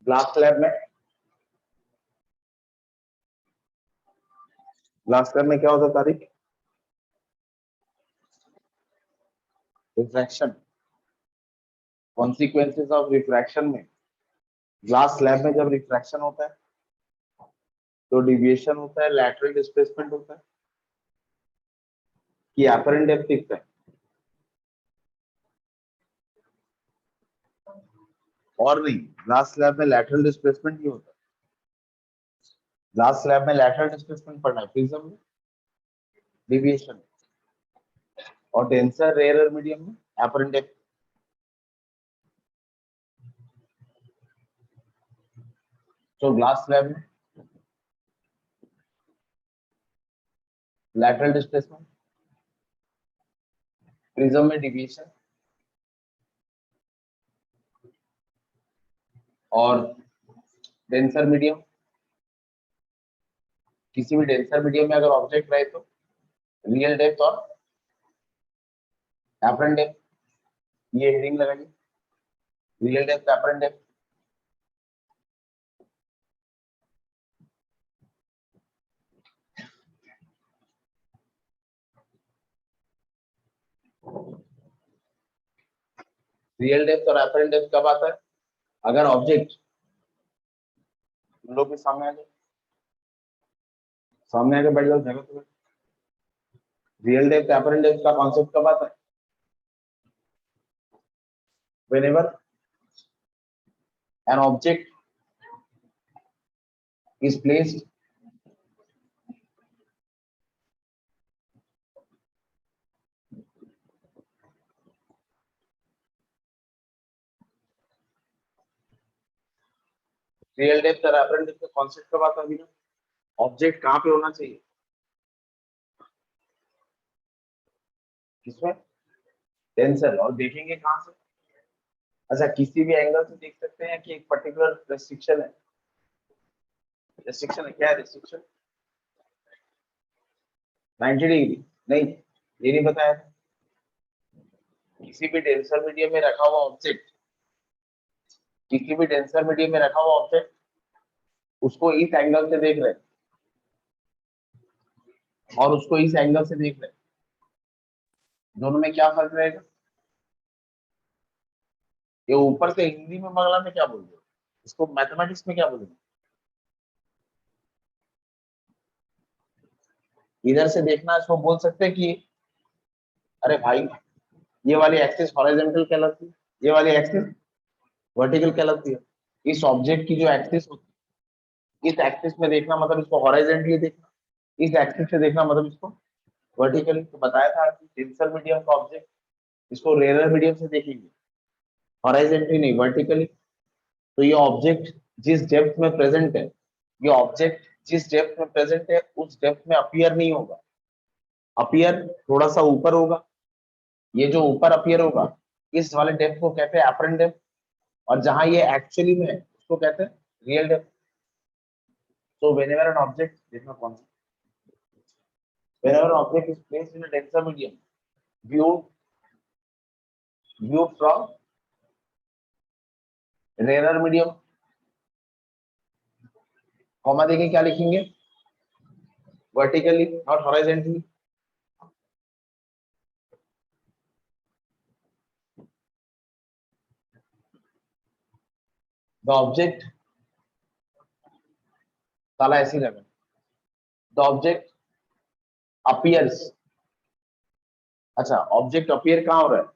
Glass lab में क्या होता है तारीख? रिफ्रैक्शन, कॉन्सिक्वेंसेस ऑफ रिफ्रैक्शन में ग्लास स्लैब में जब रिफ्रैक्शन होता है तो डिविएशन होता है, लैटरल डिस्प्लेसमेंट होता है कि एपरेंट डेप्थ दिखता है। और नहीं, ग्लास स्लैब में लैटरल डिस्प्लेसमेंट नहीं होता। ग्लास स्लैब में लैटरल डिस्प्लेसमेंट पढ़ना है, प्रिज्म में डिविएशन, और डेंसर रेयर मीडियम में एपरेंट डेप्थ। तो ग्लास स्लैब में लैटरल डिस्प्लेसमेंट, प्रिज्म में डिविएशन, और डेंसर मीडियम, किसी भी डेंसर मीडियम में अगर ऑब्जेक्ट रहे तो रियल डेप्थ और एपरेंट डेप्थ, ये हेडिंग लगाइए, real depth, apparent depth. Real depth और एपरेंट डेप्थ कब आता है? अगर ऑब्जेक्ट लोग के सामने आ जाए, सामने आके बैठ जाओ जगह पे। रियल डेप्थ, एपरेंट डेप्थ का कॉन्सेप्ट कब आता है? whenever an object is placed real depth और एपरेंट डेप्थ का कॉन्सेप्ट कब आता है? ऑब्जेक्ट कहाँ पे होना चाहिए? किसमें? टेंसर। और देखेंगे कहाँ से? अच्छा, किसी भी एंगल से देख सकते हैं कि एक पर्टिकुलर रेस्ट्रिक्शन है। रेस्ट्रिक्शन है, क्या है रेस्ट्रिक्शन? 90 डिग्री? नहीं, ये नहीं बताया। किसी भी डेंसर मीडियम में रखा हुआ ऑब्जेक्ट, किसी भी डेंसर मीडियम में रखा हुआ ऑब्जेक्ट, उसको इस एंगल से देख रहे हैं और उसको इस एंगल से देख रहे हैं, दोनों में क्या फर्क रहेगा? ये ऊपर से हिंदी में बांग्ला में क्या बोलते हो, इसको मैथमेटिक्स में क्या बोलते हैं? इधर से देखना, इसको बोल सकते हैं कि अरे भाई, ये वाली एक्सिस हॉरिजॉन्टल कहलाती है, ये वाली एक्सिस वर्टिकल कहलाती है। इस ऑब्जेक्ट की जो एक्सिस होती है, इस एक्सिस में देखना मतलब इसको हॉरिजॉन्टली देखना, इस एक्सिस से देखना मतलब इसको वर्टिकली। तो बताया था कि टेंसर मीडियम का ऑब्जेक्ट, इसको रेयर मीडियम से देखेंगे, हॉरिजॉन्टली नहीं, वर्टिकली। तो ये ऑब्जेक्ट जिस डेप्थ में प्रेजेंट है, ये ऑब्जेक्ट जिस डेप्थ में प्रेजेंट है उस डेप्थ में अपीयर नहीं होगा, अपीयर थोड़ा सा ऊपर होगा। ये जो ऊपर अपीयर होगा, इस वाले डेप्थ को कहते हैं एपरेंट डेप्थ, और जहां ये एक्चुअली में है उसको कहते हैं real depth. So whenever an object, देखना कौन सा, whenever an object is placed in a denser medium, viewed from rarer medium, comma देके क्या लिखेंगे? Vertically not horizontally. The object, साला ऐसी लगा, द ऑब्जेक्ट अपीयर्स। अच्छा, ऑब्जेक्ट अपीयर कहाँ हो रहा है?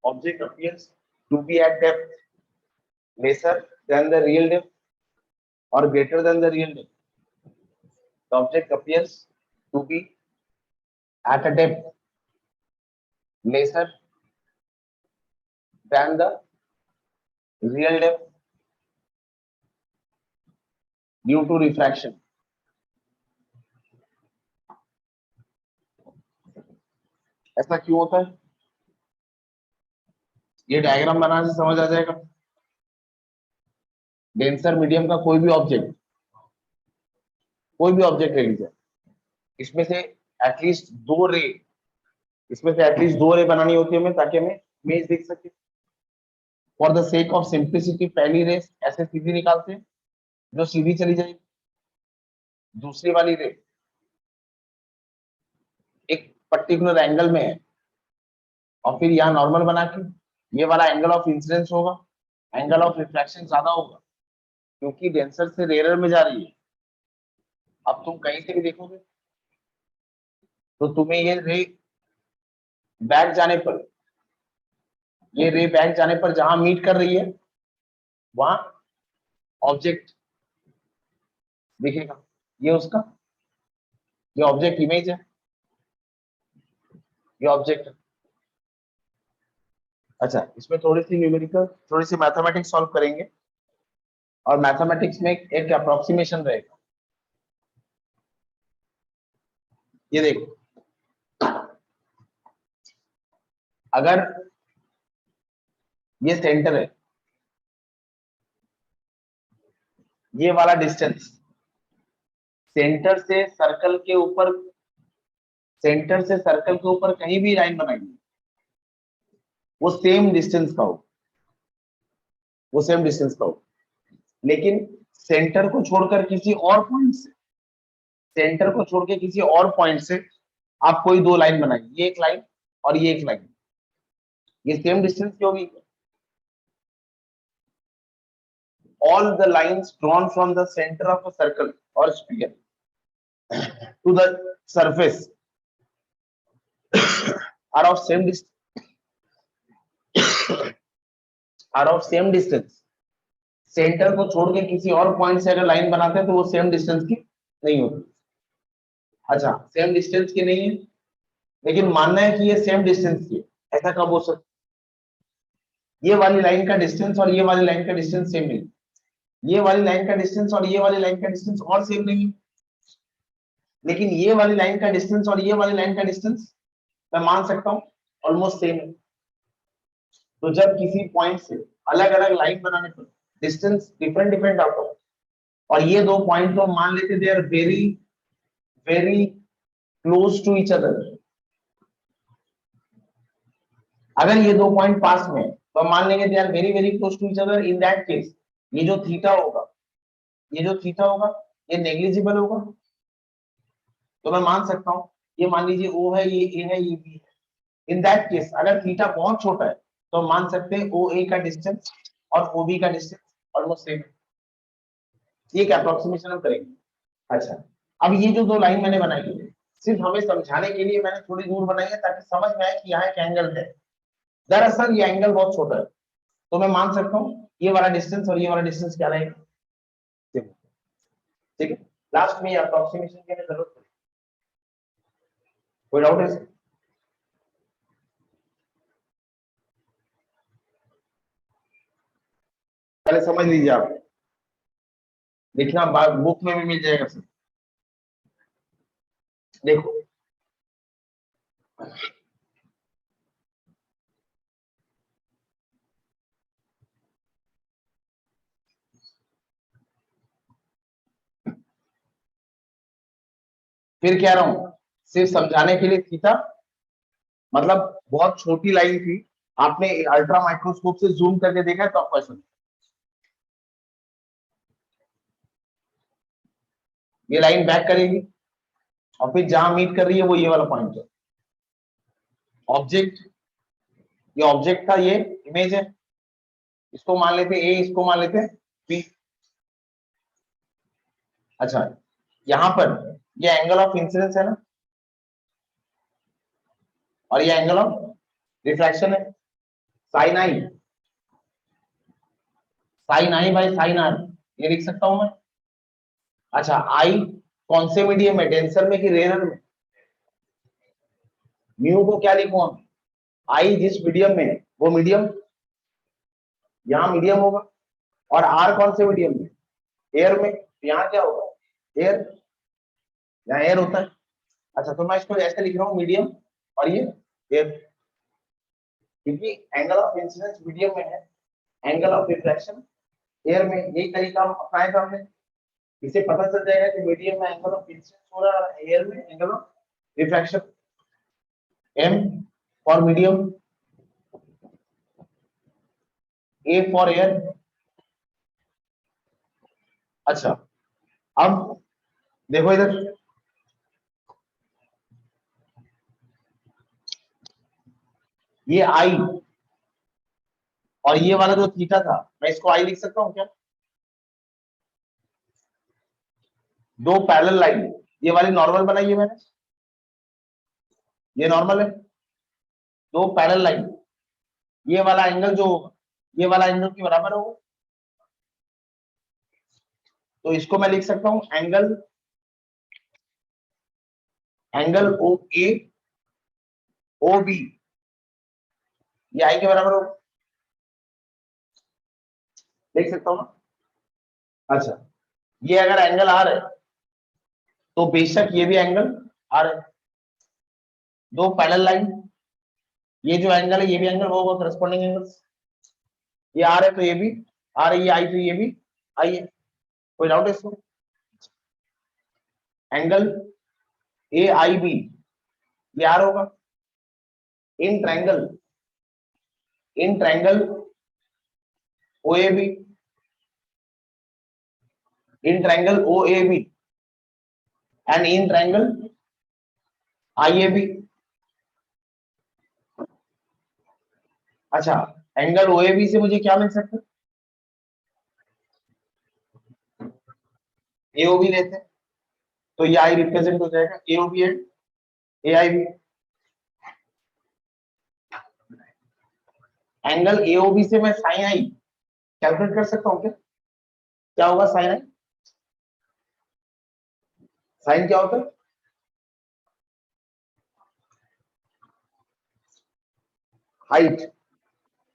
Object appears to be at depth lesser than the real depth और greater than the real depth. The object appears to be at a depth lesser than the real depth due to refraction। ऐसा क्यों होता है? ये diagram बनाने से समझ आ जाएगा। डेंसर मीडियम का कोई भी ऑब्जेक्ट ले लीजिए, इसमें से एटलीस्ट दो रे बनानी होती है हमें, ताकि हमें इमेज देख सके। For the sake of simplicity पहली रे ऐसे सीधी निकालते हैं जो सीधी चली जाएगी, दूसरी वाली रे एक पर्टिकुलर एंगल में है और फिर यहाँ नॉर्मल बना के ये वाला एंगल ऑफ इंसिडेंस होगा, एंगल ऑफ रिफ्रैक्शन ज्यादा होगा क्योंकि डेंसर से रेयर में जा रही है। अब तुम कहीं से भी देखोगे तो तुम्हें ये रे बैक जाने पर, ये रे बैक जाने पर जहां मीट कर रही है वहां ऑब्जेक्ट दिखेगा, ये उसका, ये ऑब्जेक्ट इमेज है, ये ऑब्जेक्ट। अच्छा, इसमें थोड़ी सी न्यूमेरिकल, थोड़ी सी मैथमेटिक्स सॉल्व करेंगे और मैथमेटिक्स में एक अप्रोक्सीमेशन रहेगा। ये देखो, अगर ये सेंटर है, ये वाला डिस्टेंस सेंटर से सर्कल के ऊपर, सेंटर से सर्कल के ऊपर कहीं भी लाइन बनाएंगे वो सेम डिस्टेंस का हो, वो सेम डिस्टेंस का हो। लेकिन सेंटर को छोड़कर किसी और पॉइंट से, सेंटर को छोड़ के किसी और पॉइंट से आप कोई दो लाइन बनाइए, ये एक लाइन और ये एक लाइन, ये सेम डिस्टेंस की होगी। All the lines drawn from the centre of a circle और sphere to the surface are of same distance, are of same distance. Centre को छोड़ के किसी और पॉइंट से अगर लाइन बनाते हैं तो वो सेम डिस्टेंस की नहीं होती। अच्छा, सेम डिस्टेंस की नहीं है, लेकिन मानना है कि ये सेम डिस्टेंस की है, ऐसा कब हो सकता? ये वाली लाइन का डिस्टेंस और ये वाली लाइन का डिस्टेंस सेम नहीं, ये वाली लाइन का डिस्टेंस और ये वाली लाइन का डिस्टेंस और सेम नहीं है, लेकिन ये वाली लाइन का डिस्टेंस और ये वाली लाइन का डिस्टेंस मैं मान सकता हूँ ऑलमोस्ट सेम है। तो जब किसी पॉइंट से अलग अलग लाइन बनाने पर डिस्टेंस डिफरेंट डिफरेंट आता है और ये दो पॉइंट तो मान लेते they are very very close to each other, अगर ये दो पॉइंट पास में है तो हम मान लेंगे they are very very close to each other. In that case ये जो थीटा होगा, ये जो थीटा होगा ये नेग्लिजिबल होगा। तो मैं मान सकता हूँ ये मान लीजिए ओ है, ये ए है, ये बी है। इन दैट केस अगर थीटा बहुत छोटा है तो हम मान सकते हैं ओ ए का डिस्टेंस और ओ बी का डिस्टेंस ऑलमोस्ट सेम है। ये एक अप्रोक्सीमेशन हम करेंगे। अच्छा, अब ये जो दो लाइन मैंने बनाई है सिर्फ हमें समझाने के लिए मैंने थोड़ी दूर बनाई है ताकि समझ में आए कि यहाँ एक एंगल है। दरअसल ये एंगल बहुत छोटा है, तो मैं मान सकता हूँ ये वाला डिस्टेंस और ये वाला डिस्टेंस क्या रहेगा, ठीक है। लास्ट में ये अप्रोक्सीमेशन की हमें जरूरत पड़ेगी। कोई डाउट है? पहले समझ लीजिए आप, लिखना बुक में भी मिल जाएगा सर। देखो, फिर कह रहा हूं सिर्फ समझाने के लिए थीटा मतलब बहुत छोटी लाइन थी, आपने अल्ट्रा माइक्रोस्कोप से जूम करके देखा है तो आपको ऐसा, ये लाइन बैक करेगी और फिर जहां मीट कर रही है वो ये वाला पॉइंट है, ऑब्जेक्ट, ये ऑब्जेक्ट था, ये इमेज है, इसको मान लेते ए, इसको मान लेते बी। अच्छा, यहां पर ये एंगल ऑफ इंसिडेंस है ना और ये एंगल ऑफ रिफ्रैक्शन है, sine I, sine I by sine R, ये लिख सकता हूं मैं। अच्छा, आई कौन से मीडियम में, डेंसर में कि रेयर में? म्यू को क्या लिखूं हम, आई जिस मीडियम में है वो मीडियम यहाँ मीडियम होगा, और आर कौन से मीडियम में, एयर में, यहाँ क्या होगा, एयर, यहाँ एयर होता है। अच्छा, तो मैं इसको ऐसे लिख रहा हूँ मीडियम और ये एयर, क्योंकि एंगल ऑफ इंसिडेंस मीडियम में है, एंगल ऑफ रिफ्लेक्शन एयर में। यही तरीका हम अपनाए थे हमने, इसे पता चल जाएगा कि मीडियम में एंगल ऑफ इंसिडेंस हो रहा है, एयर में angle of refraction. M for medium, A for air. अच्छा, अब देखो इधर, ये आई और ये वाला जो थीटा था, मैं इसको आई लिख सकता हूँ क्या? दो पैरेलल लाइन, ये वाली नॉर्मल बनाई है मैंने, ये नॉर्मल है। दो पैरेलल लाइन, ये वाला एंगल जो होगा ये वाला एंगल के बराबर होगा, तो इसको मैं लिख सकता हूं एंगल, एंगल ओ ए ओ बी, ये आई के बराबर होगा, लिख सकता हूं ना। अच्छा, ये अगर एंगल आर है तो बेशक ये भी एंगल आर है। दो पैरेलल लाइन, ये जो एंगल है ये भी एंगल होगा, करस्पॉन्डिंग एंगल्स, ये आर है तो ये भी आर है, ये आई तो ये भी आई है। कोई डाउट है इसको? एंगल ए आई बी, ये आर होगा। In triangle, in triangle O A B, in triangle O A B and in triangle I A B. अच्छा, एंगल ओ ए बी से मुझे क्या मिल सकता है? ए ओ बी लेते हैं तो ये आई रिप्रेजेंट हो जाएगा A O B and A I B. Angle A O B से मैं साइन आई कैलकुलेट कर सकता हूँ क्या? क्या होगा साइन आई? साइन क्या होता है? Height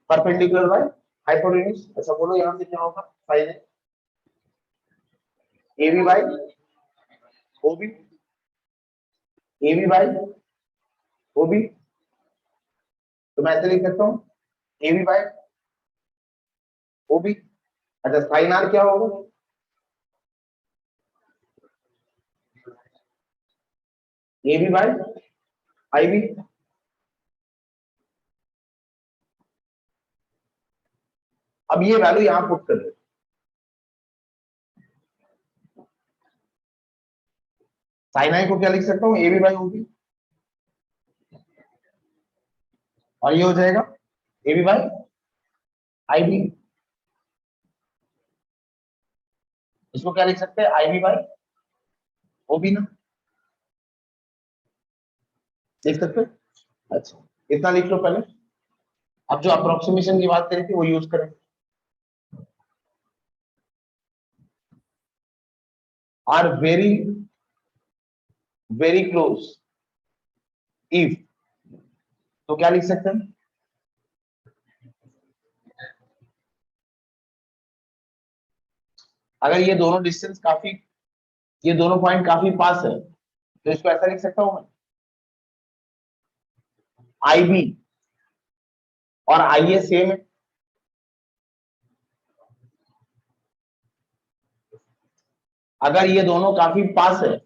perpendicular by hypotenuse. अच्छा बोलो यहां से क्या होगा साइन है? A B by O B, A B by O B, तो मैं ऐसे लिख सकता हूँ A B by O B. अच्छा, साइन आर क्या होगा? A B by I B. अब ये वैल्यू यहां पुट कर दो, साइन आई को क्या लिख सकता हूँ? A B by O B, और ये हो जाएगा A B by I B. इसको क्या लिख सकते हैं? I B by O B ना, लिख सकते हैं? अच्छा, इतना लिख लो पहले। अब जो अप्रोक्सीमेशन की बात करी थी वो यूज करें। Are very very close if, तो क्या लिख सकते हैं? अगर ये दोनों डिस्टेंस काफी, ये दोनों पॉइंट काफी पास है तो इसको ऐसा लिख सकता हूं मैं, आई बी और आई ए सेम है। अगर ये दोनों काफी पास है,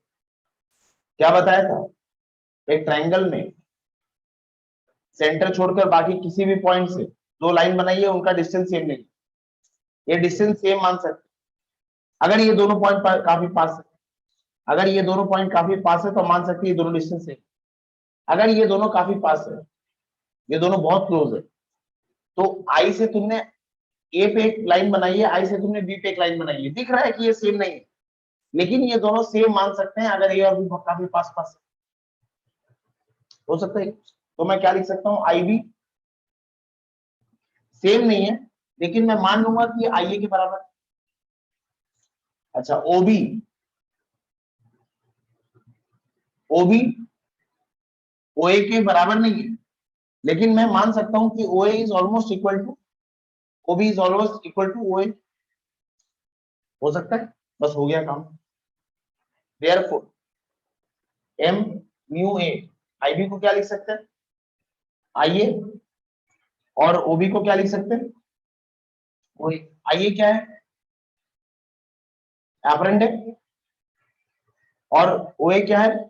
क्या बताया था? एक ट्रायंगल में सेंटर छोड़कर बाकी किसी भी पॉइंट से दो लाइन बनाइए, उनका डिस्टेंस सेम नहीं, ये डिस्टेंस सेम मान सकते। अगर ये दोनों पॉइंट काफी पास है, अगर ये दोनों पॉइंट काफी पास है तो मान सकते हैं ये दोनों डिस्टेंस सेम। अगर ये दोनों काफी पास है, ये दोनों बहुत क्लोज है, तो आई से तुमने ए पे एक लाइन बनाई है, आई से तुमने बी पे एक लाइन बनाई है, दिख रहा है कि ये सेम नहीं है, लेकिन ये दोनों सेम मान सकते हैं अगर ए और बी काफी पास पास है। हो सकता है, तो मैं क्या लिख सकता हूँ? आई बी सेम नहीं है, लेकिन मैं मान लूंगा कि ये आई ए के बराबर है। अच्छा, ओबी, ओबी ओ ए के बराबर नहीं है, लेकिन मैं मान सकता हूं कि O A is almost equal to OB, is almost equal to O A. हो सकता है, बस हो गया काम। Therefore M mu A, I B को क्या लिख सकते हैं? आई ए, और ओबी को क्या लिख सकते हैं? ओ ए। आई ए क्या है? एपरेंट है, और ओ ए क्या है?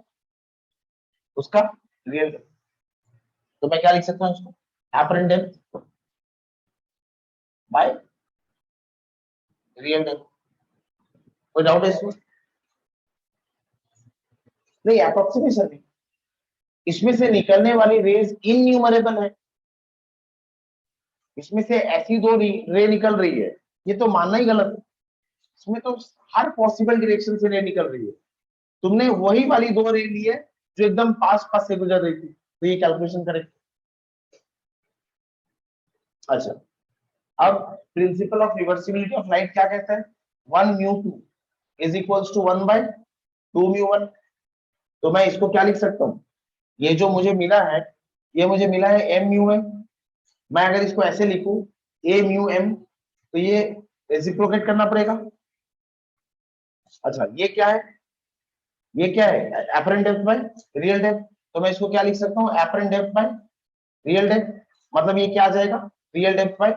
उसका रियल। तो मैं क्या लिख सकता हूँ इसको? Apparent depth by real depth. कोई डाउट है इसमें? नहीं, अप्रोक्सीमेशन है, इसमें से निकलने वाली रेज इनन्यूमरेबल है, इसमें से ऐसी दो रे निकल रही है, ये तो मानना ही गलत है। इसमें तो हर पॉसिबल डायरेक्शन से रे निकल रही है, तुमने वही वाली दो रे ली है जो एकदम पास पास से गुजर रही थी, तो ये कैलकुलेशन करेक्ट। अच्छा, अब principle of reversibility of light क्या कहता है? 1 μ2 इज इक्वल्स टू 1/2 μ1। तो मैं इसको क्या लिख सकता हूँ, ये जो मुझे मिला है, ये मुझे मिला है m μm। मैं अगर इसको ऐसे लिखूं a μm, तो ये रेसिप्रोकेट करना पड़ेगा। अच्छा, ये क्या है? ये क्या है? Apparent depth by real depth. तो मैं इसको क्या लिख सकता हूँ, apparent depth by real depth. मतलब ये क्या आ जाएगा, real depth by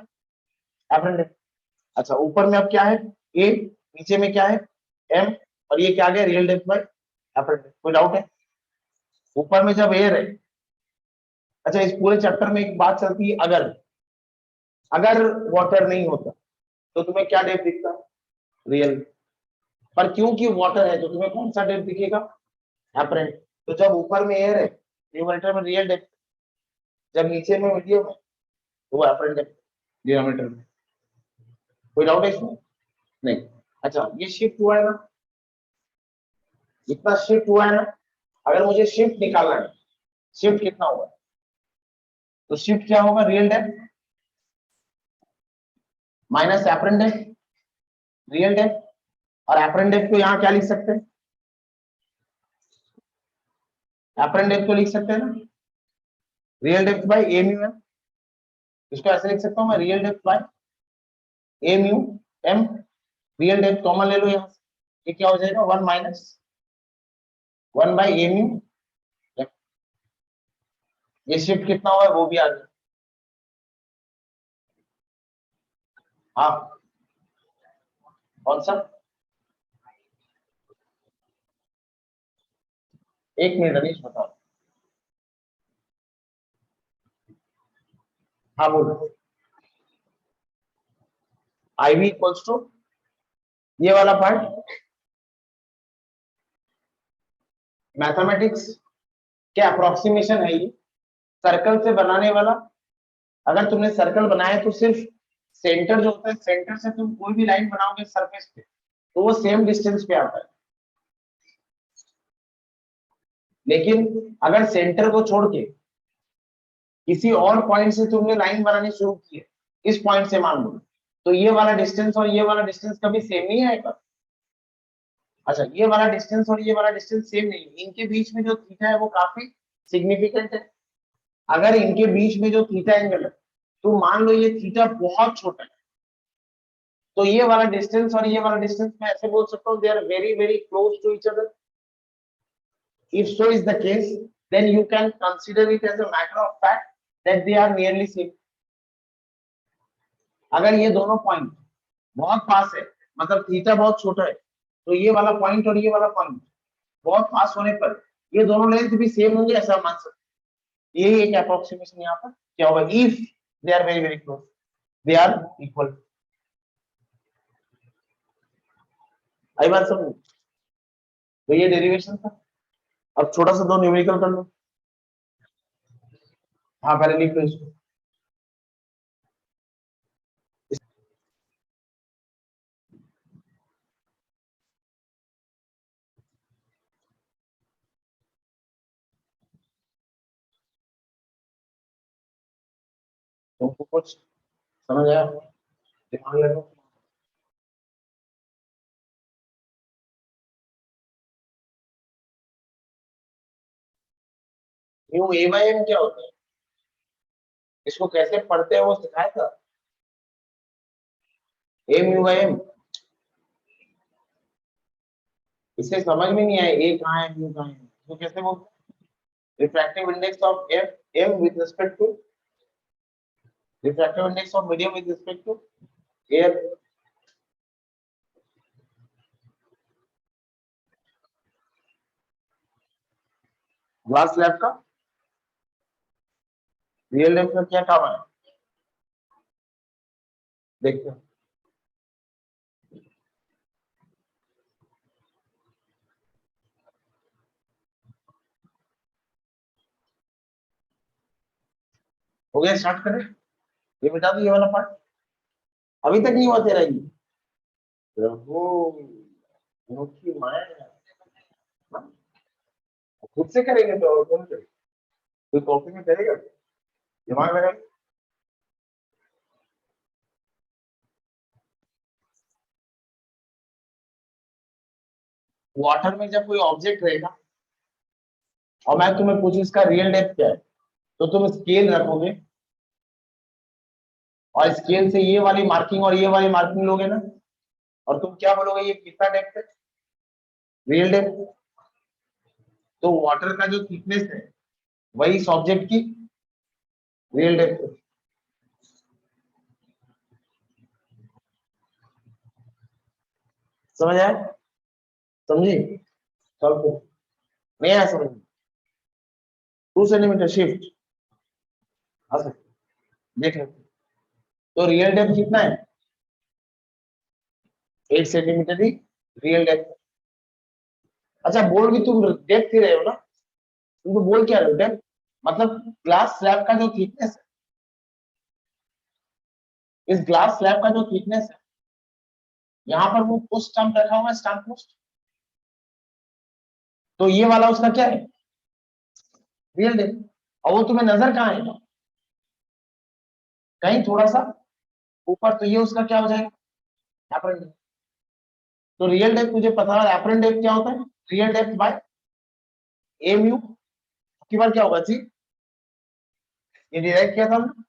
apparent depth. अच्छा, ऊपर में अब क्या है, a, नीचे में क्या है, m, और ये क्या आ गया, real depth by apparent depth. कोई डाउट है? ऊपर में जब एयर है, अच्छा इस पूरे चैप्टर में एक बात चलती है, अगर अगर वाटर नहीं होता तो तुम्हें क्या डेप्थ दिखता, रियल। पर क्योंकि वाटर है तो तुम्हें कौन सा डेप्थ दिखेगा, एपरेंट। तो जब ऊपर में एयर है न्यूमरेटर में रियल डेप्थ, जब नीचे में मीडियम है तो वो एपरेंट डेप्थ डिनोमिनेटर में। कोई डाउट है इसमें? नहीं। अच्छा, ये शिफ्ट हुआ है ना, इतना शिफ्ट हुआ है ना, अगर मुझे शिफ्ट निकालना है, शिफ्ट कितना हुआ है, तो शिफ्ट क्या होगा, real depth minus apparent depth, real depth. और एपरेंट डेप्थ को यहाँ क्या लिख सकते हैं, एपरेंट डेप्थ को लिख सकते हैं ना, real depth by A mu M. इसको ऐसे लिख सकता हूँ मैं, real depth by A mu M. Real depth common ले लो यहाँ से, ये क्या हो जाएगा, 1 - 1/a म्यू। ये शिफ्ट कितना हुआ है वो भी आ गया। हाँ, कौन सा? 1 मिनट अनीश बताओ। हाँ बोलो। IV इक्वल्स टू ये वाला पार्ट मैथमेटिक्स क्या अप्रोक्सीमेशन है ये, सर्कल से बनाने वाला। अगर तुमने सर्कल बनाया तो सिर्फ सेंटर जो होता है, सेंटर से तुम कोई भी लाइन बनाओगे सरफेस पे तो वो सेम डिस्टेंस पे आता है। लेकिन अगर सेंटर को छोड़ के किसी और पॉइंट से तुमने लाइन बनानी शुरू की है, इस पॉइंट से मान लो, तो ये वाला डिस्टेंस और ये वाला डिस्टेंस कभी सेम नहीं आएगा। अच्छा, ये वाला डिस्टेंस और ये वाला डिस्टेंस सेम नहीं है, इनके बीच में जो थीटा है वो काफी सिग्निफिकेंट है। अगर इनके बीच में जो थीटा एंगल है, तो मान लो ये थीटा बहुत छोटा है, तो ये वाला डिस्टेंस और ये वाला डिस्टेंस मैं ऐसे बोल सकता हूँ, they are very very close to each other. If so is the case, then you can consider it as a matter of fact that they are nearly same. अगर ये दोनों पॉइंट बहुत पास है, मतलब थीटा बहुत छोटा है, तो ये वाला पॉइंट और ये वाला पॉइंट बहुत पास होने पर ये दोनों लेंथ भी सेम होंगे, ऐसा मान सकते हैं। यही एक अप्रोक्सीमेशन यहाँ पर क्या होगा, if they are very very close, they are equal. आई बात समझ? तो ये डेरिवेशन था। अब छोटा सा दो न्यूमेरिकल कर लो। हाँ, पहले लिख लो इसको। तुमको कुछ समझ आया, दिमाग लगाओ। न्यू ए बाई एम क्या होता है, इसको कैसे पढ़ते हैं वो सिखाया था। ए म्यू बाई एम, इसे समझ में नहीं आया, ए कहाँ है म्यू कहाँ है, तो कैसे बोलते हैं, refractive index of F M with respect to, refractive index of medium with respect to air. Glass slab का रियल लाइफ में क्या काम है, देखते हैं। हो गया, स्टार्ट करें। ये बता दो, ये वाला पार्ट अभी तक नहीं हुआ तेरा ये। प्रभु अनोखी माया। हाँ? खुद से करेंगे तो और कौन करेगा? कोई कॉपी में करेगा? दिमाग लगा। वाटर में जब कोई ऑब्जेक्ट रहेगा और मैं तुम्हें पूछूं इसका रियल डेप्थ क्या है, तो तुम स्केल रखोगे और स्केल से ये वाली मार्किंग और ये वाली मार्किंग लोगे ना, और तुम क्या बोलोगे ये कितना डेप्थ है, रियल डेप्थ। तो वाटर का जो थिकनेस है वही इस ऑब्जेक्ट की रियल डेप्थ है। समझ आया? समझी? चल फिर, नहीं आया समझ? 2 सेंटीमीटर शिफ्ट आ सकते, देख लेते। तो रियल डेप्थ कितना है? 8 सेंटीमीटर ही रियल डेप्थ। अच्छा, बोल भी तुम डेप्थ ही रहे हो ना, तुम तो बोल क्या रहे हो डेप्थ, मतलब ग्लास स्लैब का जो थिकनेस है, इस ग्लास स्लैब का जो थिकनेस है, यहाँ पर वो पोस्ट स्टम्प रखा हुआ है, स्टम्प पोस्ट, तो ये वाला उसका क्या है, रियल डेप्थ। और वो तुम्हें नजर कहाँ है, कहीं थोड़ा सा ऊपर, तो ये उसका क्या हो जाएगा, एपरेंट डेप्थ। तो रियल डेप्थ मुझे पता है, एपरेंट डेप्थ क्या होता है, real depth by A mu की बार क्या होगा जी, ये डिराइव किया था हमने।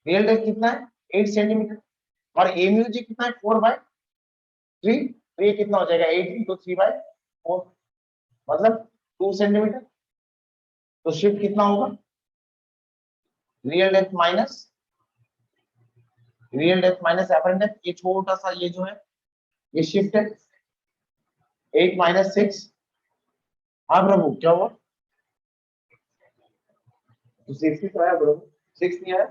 रियल डेप्थ कितना है, 8 सेंटीमीटर, और ए म्यू जी कितना है, 4/3, तो ये कितना हो जाएगा, 8 इंटू 3/4, मतलब 2 सेंटीमीटर। तो शिफ्ट कितना होगा, real depth minus apparent depth, ये छोटा सा ये जो है ये शिफ्ट है, 8 - 6। हाँ प्रभु क्या हुआ, तो 6 ही तो आया प्रभु, 6 नहीं आया,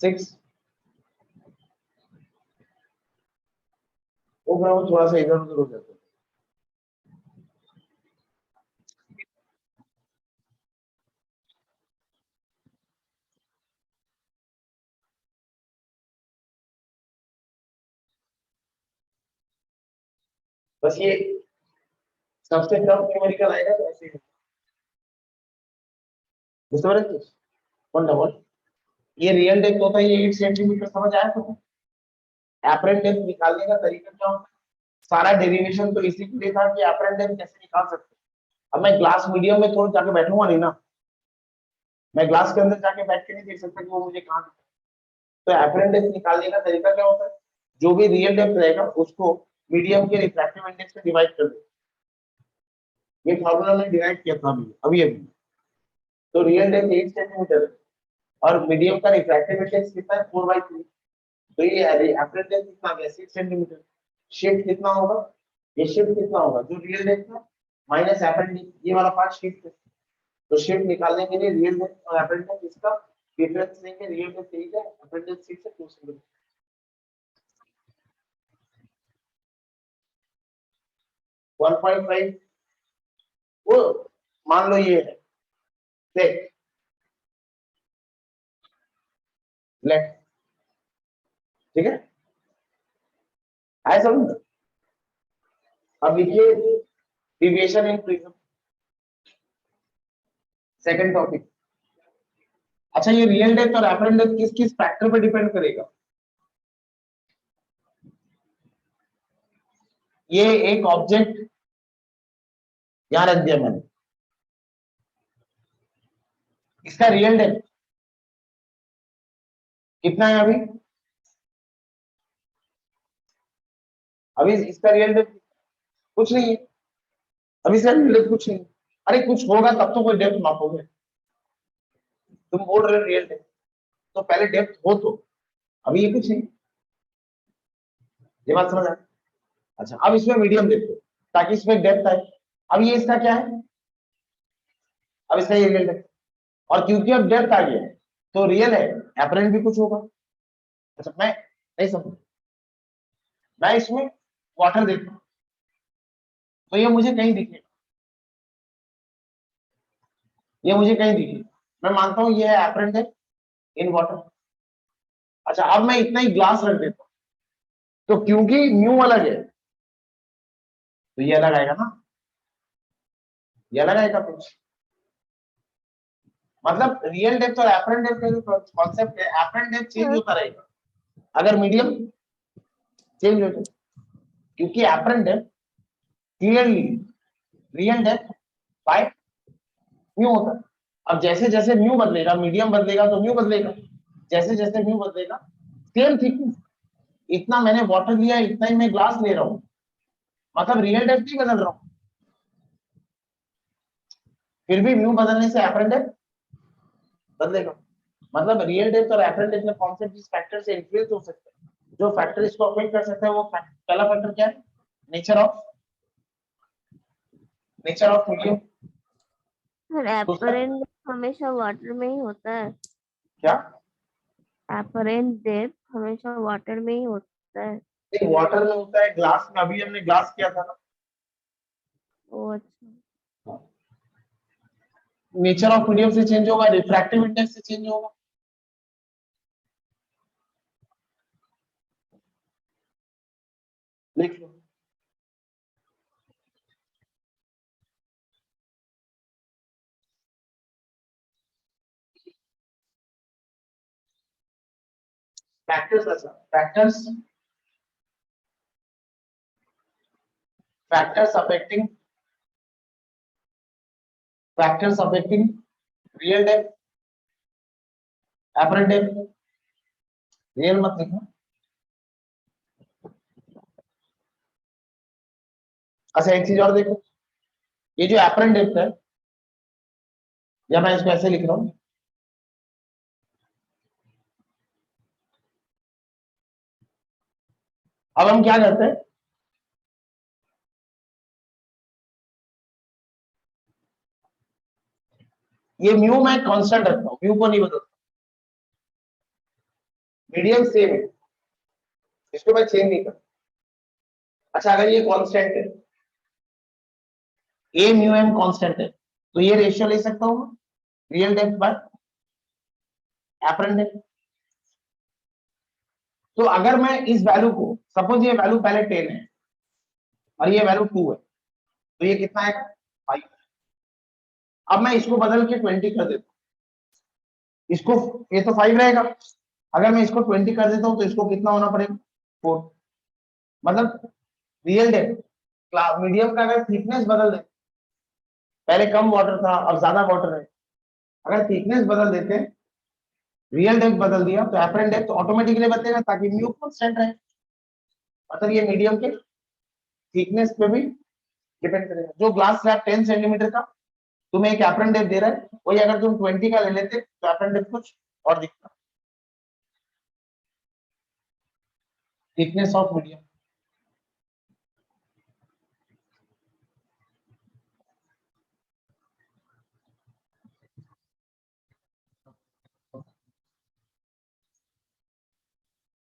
6। वो प्रभु थोड़ा सा इधर उधर हो जाता है। बस ये सबसे कम न्यूमेरिकल आएगा तो ऐसे ही बुझते पारे, कौन डबल, ये रियल डेप्थ होता है, ये 8 सेंटीमीटर, समझ आया तो। एपरेंट डेप्थ निकालने का तरीका क्या होता है, सारा डेरिवेशन तो इसी के लिए था कि एपरेंट डेप्थ कैसे निकाल सकते हैं। अब मैं ग्लास मीडियम में थोड़ा जाके बैठूंगा नहीं ना, मैं ग्लास के अंदर जाके बैठ के नहीं देख सकता कि वो मुझे कहाँ दिखता है। तो एपरेंट डेप्थ निकालने का तरीका क्या होता है, जो भी रियल डेप्थ रहेगा उसको मीडियम के रिफ्रैक्टिव इंडेक्स से डिवाइड कर दो। ये फॉर्मूला मैंने डिराइव किया था अभी अभी। तो रियल डेप्थ 8 सेंटीमीटर है और मीडियम का रिफ्रैक्टिव इंडेक्स कितना है, 4/3। तो ये एपरेंट डेप्थ कितना आ गया, 6 सेंटीमीटर। शिफ्ट कितना होगा, ये शिफ्ट कितना होगा, जो रियल डेप्थ था माइनस एपरेंट डेप्थ, ये वाला पार्ट शिफ्ट है। तो शिफ्ट निकालने के लिए रियल डेप्थ और एपरेंट डेप्थ इसका डिफरेंस लेंगे, रियल डेप्थ 8 है, एपरेंट डेप्थ 6 है, 2 सेंटीमीटर। 1.5, वो मान लो ये है, देख लेट, ठीक है, आया समझ। अब लिखिए डिविएशन इन प्रिज्म, सेकंड टॉपिक। अच्छा, ये रियल डेप्थ और एपरेंट डेप्थ किस किस फैक्टर पर डिपेंड करेगा, ये एक ऑब्जेक्ट यहां रख दिया मैंने, इसका रियल डेप्थ कितना है अभी, अभी इसका रियल डेप्थ कुछ नहीं है, अभी इसका रियल डेप्थ कुछ नहीं है। अरे कुछ होगा तब तो कोई डेप्थ मापोगे, तुम बोल रहे हो रियल डेप्थ, तो पहले डेप्थ हो तो, अभी ये कुछ नहीं, ये बात समझ आ। अच्छा, अब इसमें मीडियम देखो ताकि इसमें डेप्थ आए। अब ये इसका क्या है, अब इसका ये रियल डेप्थ, और क्योंकि अब डेप्थ आ गया तो रियल है, एपरेंट भी कुछ होगा। अच्छा मैं नहीं समझ, मैं इसमें वाटर देखता हूँ तो ये मुझे कहीं दिखेगा, ये मुझे कहीं दिखेगा, मैं मानता हूँ ये है एपरेंट है इन वाटर। अच्छा अब मैं इतना ही ग्लास रख देता हूँ, तो क्योंकि म्यू अलग है तो ये अलग आएगा ना, ये अलग आएगा कुछ। मतलब रियल डेप्थ और एपरेंट डेप्थ का जो कॉन्सेप्ट है, एपरेंट डेप्थ चेंज होता रहेगा अगर मीडियम चेंज हो जाए, क्योंकि apparent depth clearly real depth by mu होता है। अब जैसे जैसे म्यू बदलेगा, मीडियम बदलेगा तो म्यू बदलेगा, जैसे जैसे म्यू बदलेगा सेम थिकनेस, इतना मैंने वाटर लिया इतना ही मैं ग्लास ले रहा हूँ, मतलब रियल डेप्थ नहीं बदल रहा हूँ, फिर भी म्यू बदलने से एपरेंट डेप्थ बदलेगा। मतलब रियल डेप्थ और एपरेंट डेप्थ में कौन से जिस फैक्टर से इन्फ्लुएंस हो सकते हैं, जो फैक्टर इसको अफेक्ट कर सकता है वो पहला फैक्टर क्या है, नेचर ऑफ मीडियम। सर दूसरा एपरेंट हमेशा वाटर में ही होता है। क्या, एपरेंट डेप्थ हमेशा वाटर में ही होता है। वाटर में होता है, ग्लास में अभी हमने ग्लास किया था ना। ओ अच्छा। नेचर ऑफ मीडियम से चेंज होगा, रिफ्रैक्टिव इंडेक्स से चेंज होगा। लिख लो, factors, factors factors affecting factors affecting real depth apparent depth, real मत लिखना। अच्छा एक चीज और देखो, ये जो एपरेंट डेप्थ है, या मैं इसको ऐसे लिख रहा हूँ, अब हम क्या करते हैं, ये म्यू मैं कांस्टेंट रखता हूँ, म्यू को नहीं बदलता, मीडियम सेम है, इसको मैं चेंज नहीं करता। अच्छा अगर ये कांस्टेंट है, ए म्यू एम कांस्टेंट है, तो ये रेशियो ले सकता हूँ real depth by apparent depth. तो अगर मैं इस वैल्यू को, सपोज ये वैल्यू पहले 10 है और ये वैल्यू 2 है, तो ये कितना है 5। अब मैं इसको बदल के 20 कर देता हूँ, इसको, ये तो 5 रहेगा, अगर मैं इसको 20 कर देता हूँ तो इसको कितना होना पड़ेगा 4। मतलब रियल डेप्थ मीडियम का अगर थिकनेस बदल दे, पहले कम वाटर था अब ज्यादा वाटर है, अगर थिकनेस बदल देते, रियल डेप्थ बदल दिया तो एपरेंट डेप्थ ऑटोमेटिकली बदलेगा ताकि म्यू कांस्टेंट रहे। मतलब ये मीडियम के थिकनेस पे भी डिपेंड करेगा। जो ग्लास स्लैब 10 सेंटीमीटर का तुम्हें एक एपरेंट डेप्थ दे रहा है, वही अगर तुम 20 का ले लेते तो एपरेंट डेप्थ कुछ और दिखता, थिकनेस ऑफ मीडियम।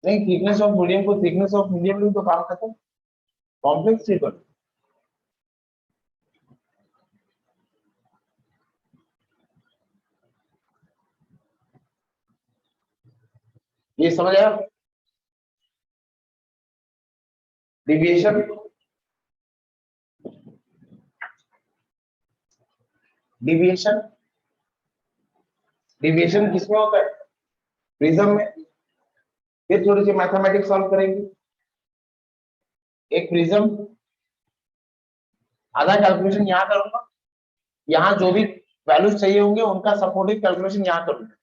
नहीं, थिकनेस ऑफ मीडियम को थिकनेस ऑफ मीडियम में तो काम खत्म, कॉम्प्लेक्स फिगर। ये समझ आया, डिविएशन, डिविएशन डिविएशन किसमें होता है, प्रिज्म में। फिर थोड़ी सी मैथमेटिक्स सॉल्व करेंगे। एक प्रिज्म, आधा कैलकुलेशन यहाँ करूंगा, यहाँ जो भी वैल्यूज चाहिए होंगे उनका सपोर्टिव कैलकुलेशन यहाँ करूंगा।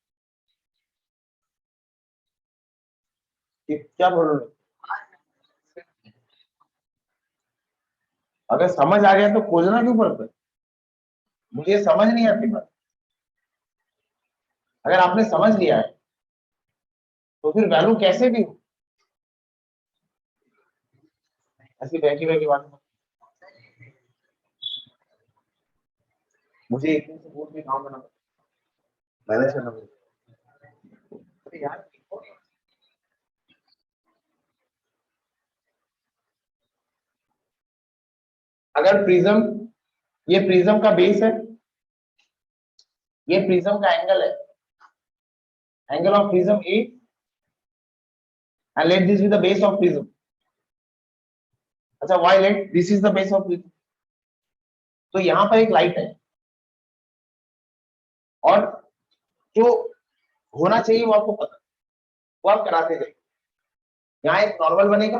क्या बोल रहे हो, अगर समझ आ गया तो खोजना क्यों पड़ता है, मुझे समझ नहीं आती बात। अगर आपने समझ लिया है तो फिर वैल्यू कैसे भी हो, ऐसी बहकी बहकी बात मत। मुझे इतने से बोल के काम करना, मैनेज करना पड़ेगा। अगर प्रिज्म, ये प्रिज्म का बेस है, ये प्रिज्म का एंगल है, angle of prism A, and let this be the base of prism. अच्छा, why let this is the base of prism? तो यहां पर एक लाइट है और जो होना चाहिए वो आपको पता, वो आप कराते जाइए। यहाँ एक नॉर्मल बनेगा,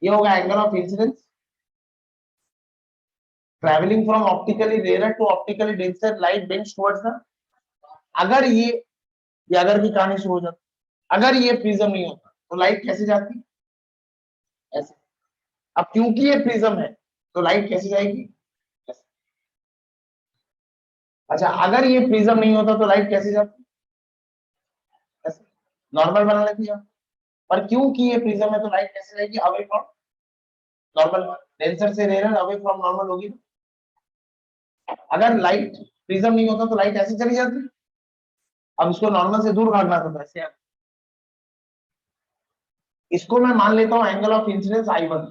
ये होगा angle of incidence travelling from optically rare to optically denser light bends towards the, अगर ये अगर की कहानी शुरू हो जाती, अगर ये प्रिज्म नहीं होता तो लाइट कैसे जाती, ऐसे। अब क्योंकि ये प्रिज्म है तो लाइट कैसे जाएगी, ऐसे। अच्छा, अगर ये प्रिज्म नहीं होता तो लाइट कैसे जाती, ऐसे। नॉर्मल बना लेती है, पर क्योंकि ये प्रिज्म है तो लाइट कैसे जाएगी, अवे फ्रॉम नॉर्मल, डेंसर से रेयर अवे फ्रॉम नॉर्मल होगी। अगर लाइट प्रिज्म नहीं होता तो लाइट ऐसे चली जाती, अब इसको नॉर्मल से दूर भागना था, ऐसे। इसको मैं मान लेता हूं एंगल ऑफ इंसिडेंस I1,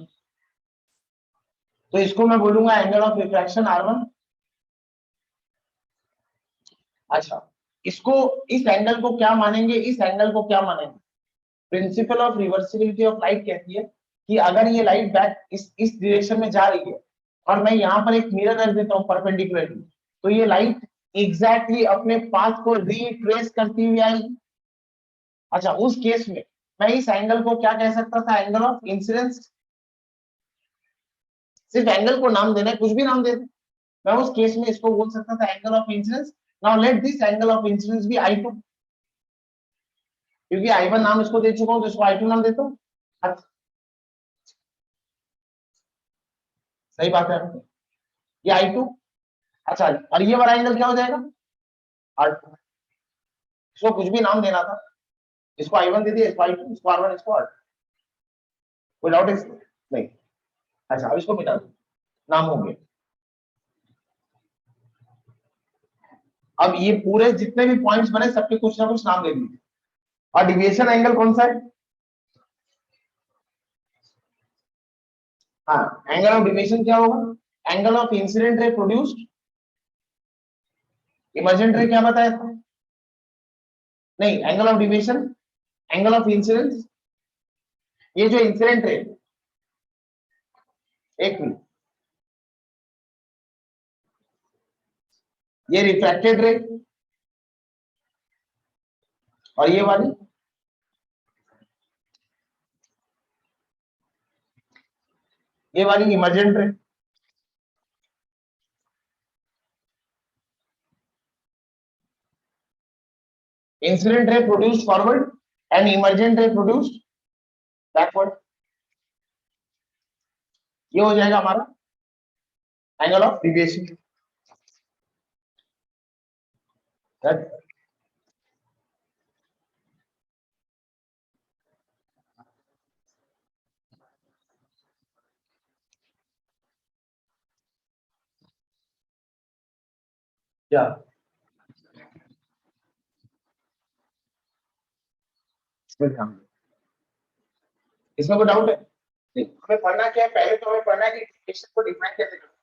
तो इसको मैं बोलूंगा एंगल ऑफ रिफ्रैक्शन R1। अच्छा, इसको, इस एंगल को क्या मानेंगे, इस एंगल को क्या मानेंगे, principle of reversibility of light कहती है कि अगर ये लाइट बैक इस डायरेक्शन में जा रही है और मैं यहाँ पर एक मिरर रख देता हूँ परपेंडिकुलरली, तो ये लाइट एग्जैक्टली अपने पाथ को रिट्रेस करती हुई आएगी। अच्छा, उस केस में मैं इस एंगल को क्या कह सकता था, एंगल ऑफ इंसिडेंस। सिर्फ एंगल को नाम देना है, कुछ भी नाम दे दे, मैं उस केस में इसको बोल सकता था angle of incidence. Now let this angle of incidence be I2, क्योंकि I1 नाम इसको दे चुका हूं तो इसको I2 नाम देता हूं। अच्छा, सही बात है, ये I2। अच्छा, और ये वाला एंगल क्या हो जाएगा, R2। इसको कुछ भी नाम देना था, इसको I1 दे दिया, इसको I2, इसको R1, इसको R2, कोई डाउट इसमें नहीं। अच्छा, अब इसको मिटा दो, नाम हो गया। अब ये पूरे जितने भी पॉइंट्स बने सबके कुछ ना कुछ नाम दे दीजिए। और डिविएशन एंगल कौन सा है, हाँ, एंगल ऑफ डिविएशन क्या होगा, angle of incident ray produced, emergent रे क्या बताया था, नहीं, angle of deviation, angle of incidence, ये जो इंसिडेंट रे, एक मिनट, ये रिफ्रैक्टेड रे, और ये वाली, ये वाली इमर्जेंट रे। Incident ray produced forward and emergent रे प्रोड्यूस्ड बैकवर्ड, ये हो जाएगा हमारा एंगल ऑफ डिविएशन। क्या इसमें कोई डाउट है, नहीं, हमें पढ़ना क्या है, पहले तो हमें पढ़ना है कि डिविएशन को डिफाइन कैसे करना है,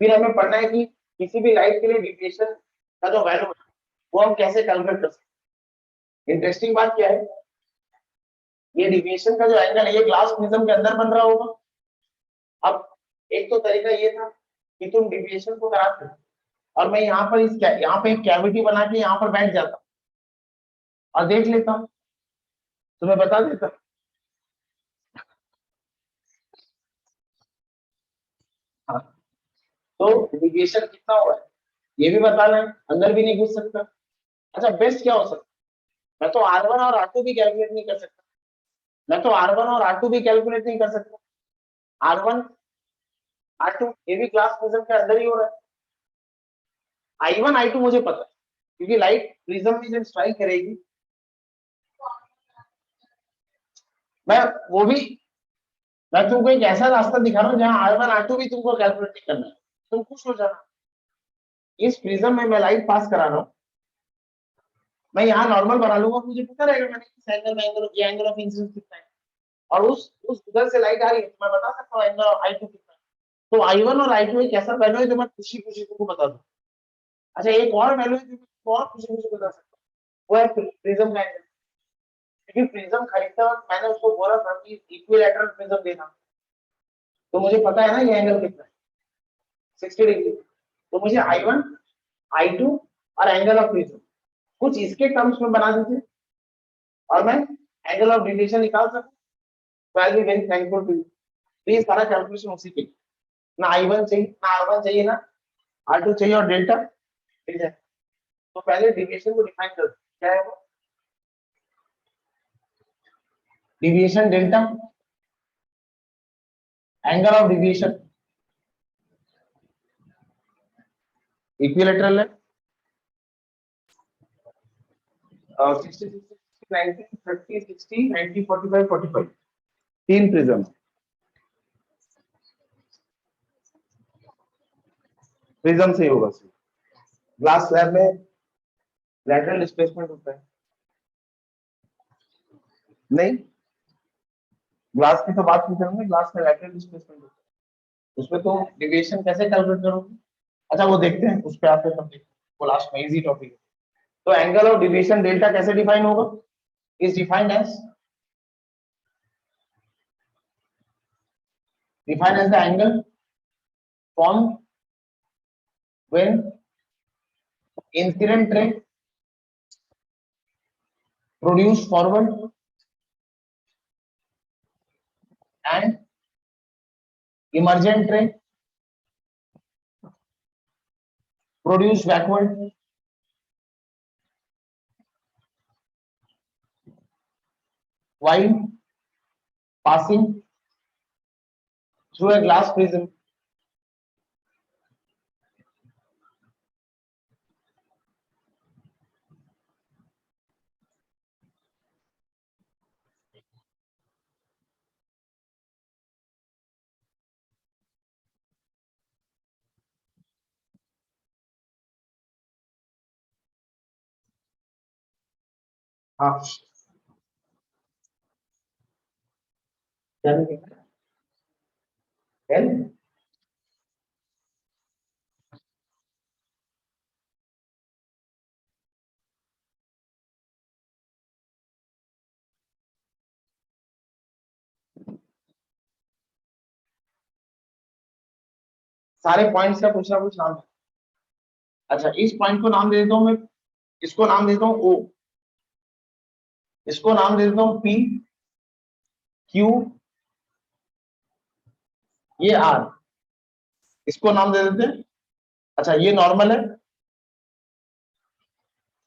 फिर हमें पढ़ना है कि किसी भी लाइट के लिए डिविएशन का जो वैल्यू है वो हम कैसे कैलकुलेट कर सकते हैं। इंटरेस्टिंग बात क्या है, ये डिविएशन का जो एंगल है ये ग्लास प्रिज्म के अंदर बन रहा होगा। अब एक तो तरीका ये था कि तुम डिविएशन को कराते और मैं यहाँ पर यहाँ पे एक कैविटी बना के यहाँ पर बैठ जाता और देख लेता, तुम्हें बता देता। हाँ, तो डिविएशन कितना हुआ है ये भी बताना है, अंदर भी नहीं घुस सकता। अच्छा, बेस्ट क्या हो सकता, मैं तो R1 और R2 भी कैलकुलेट नहीं कर सकता, मैं तो R1 और R2 भी कैलकुलेट नहीं कर सकता, R1 R2 ये भी ग्लास प्रिज्म के अंदर ही हो रहा है। I1 I2 मुझे पता है क्योंकि लाइट प्रिज्म में जब स्ट्राइक करेगी, मैं वो भी, मैं तुमको एक ऐसा रास्ता दिखा रहा हूँ जहाँ R1 R2 भी तुमको कैलकुलेट नहीं करना है, तुम खुश हो जाना। इस प्रिज्म में मैं लाइट पास करा रहा हूँ, मैं यहाँ नॉर्मल बना लूंगा, मुझे पता रहेगा मैंने किस एंगल में एंगल ऑफ इंसिडेंस कितना है, और उस उधर से लाइट आ रही है तो मैं बता सकता हूँ एंगल ऑफ I2 कितना है। तो I1 और I2 एक ऐसा वैल्यू है जो मैं खुशी खुशी तुमको बता दूं। अच्छा, एक और वैल्यू है जो मैं और खुशी खुशी बता सकता हूँ, वो है प्रिज्म का एंगल। क्योंकि प्रिज्म खरीदते वक्त मैंने उसको बोला था कि इक्विलैटरल प्रिज्म देना, तो मुझे पता है ना ये एंगल कितना है, 60 डिग्री। तो मुझे I1, I2 और एंगल ऑफ प्रिज्म कुछ इसके टर्म्स में बना दीजिए और मैं एंगल ऑफ डिविएशन निकाल सकूं, तो I will be very thankful to you. तो ये सारा कैलकुलेशन उसी के लिए, ना I1 चाहिए, ना R1 चाहिए, ना R2 चाहिए, और डेल्टा, ठीक है। तो पहले डिविएशन को डिफाइन कर दो, क्या है वो? Deviation delta, angle of deviation equilateral है, 60 90 30 60 90 45 45, तीन प्रिज्म, प्रिज्म से ही होगा। ग्लास स्लैब में लैटरल डिस्प्लेसमेंट होता है नहीं, ग्लास की तो बात नहीं करेंगे, ग्लास में लैटरल डिस्प्लेसमेंट होता है, उसमें तो डिविएशन कैसे कैलकुलेट करोगे? अच्छा वो देखते हैं, उस पे आते हैं तब देखते हैं, वो लास्ट में इजी टॉपिक है। तो एंगल ऑफ डिविएशन डेल्टा कैसे डिफाइन होगा? Is defined as the angle formed when incident ray produce forward and emergent ray produce backward while passing through a glass prism. हाँ, सारे पॉइंट्स का कुछ ना कुछ नाम है। अच्छा, इस पॉइंट को नाम दे देता हूं मैं, इसको नाम देता हूं O, इसको नाम दे देता हूं P, Q, ये R, इसको नाम दे देते हैं। अच्छा, ये नॉर्मल है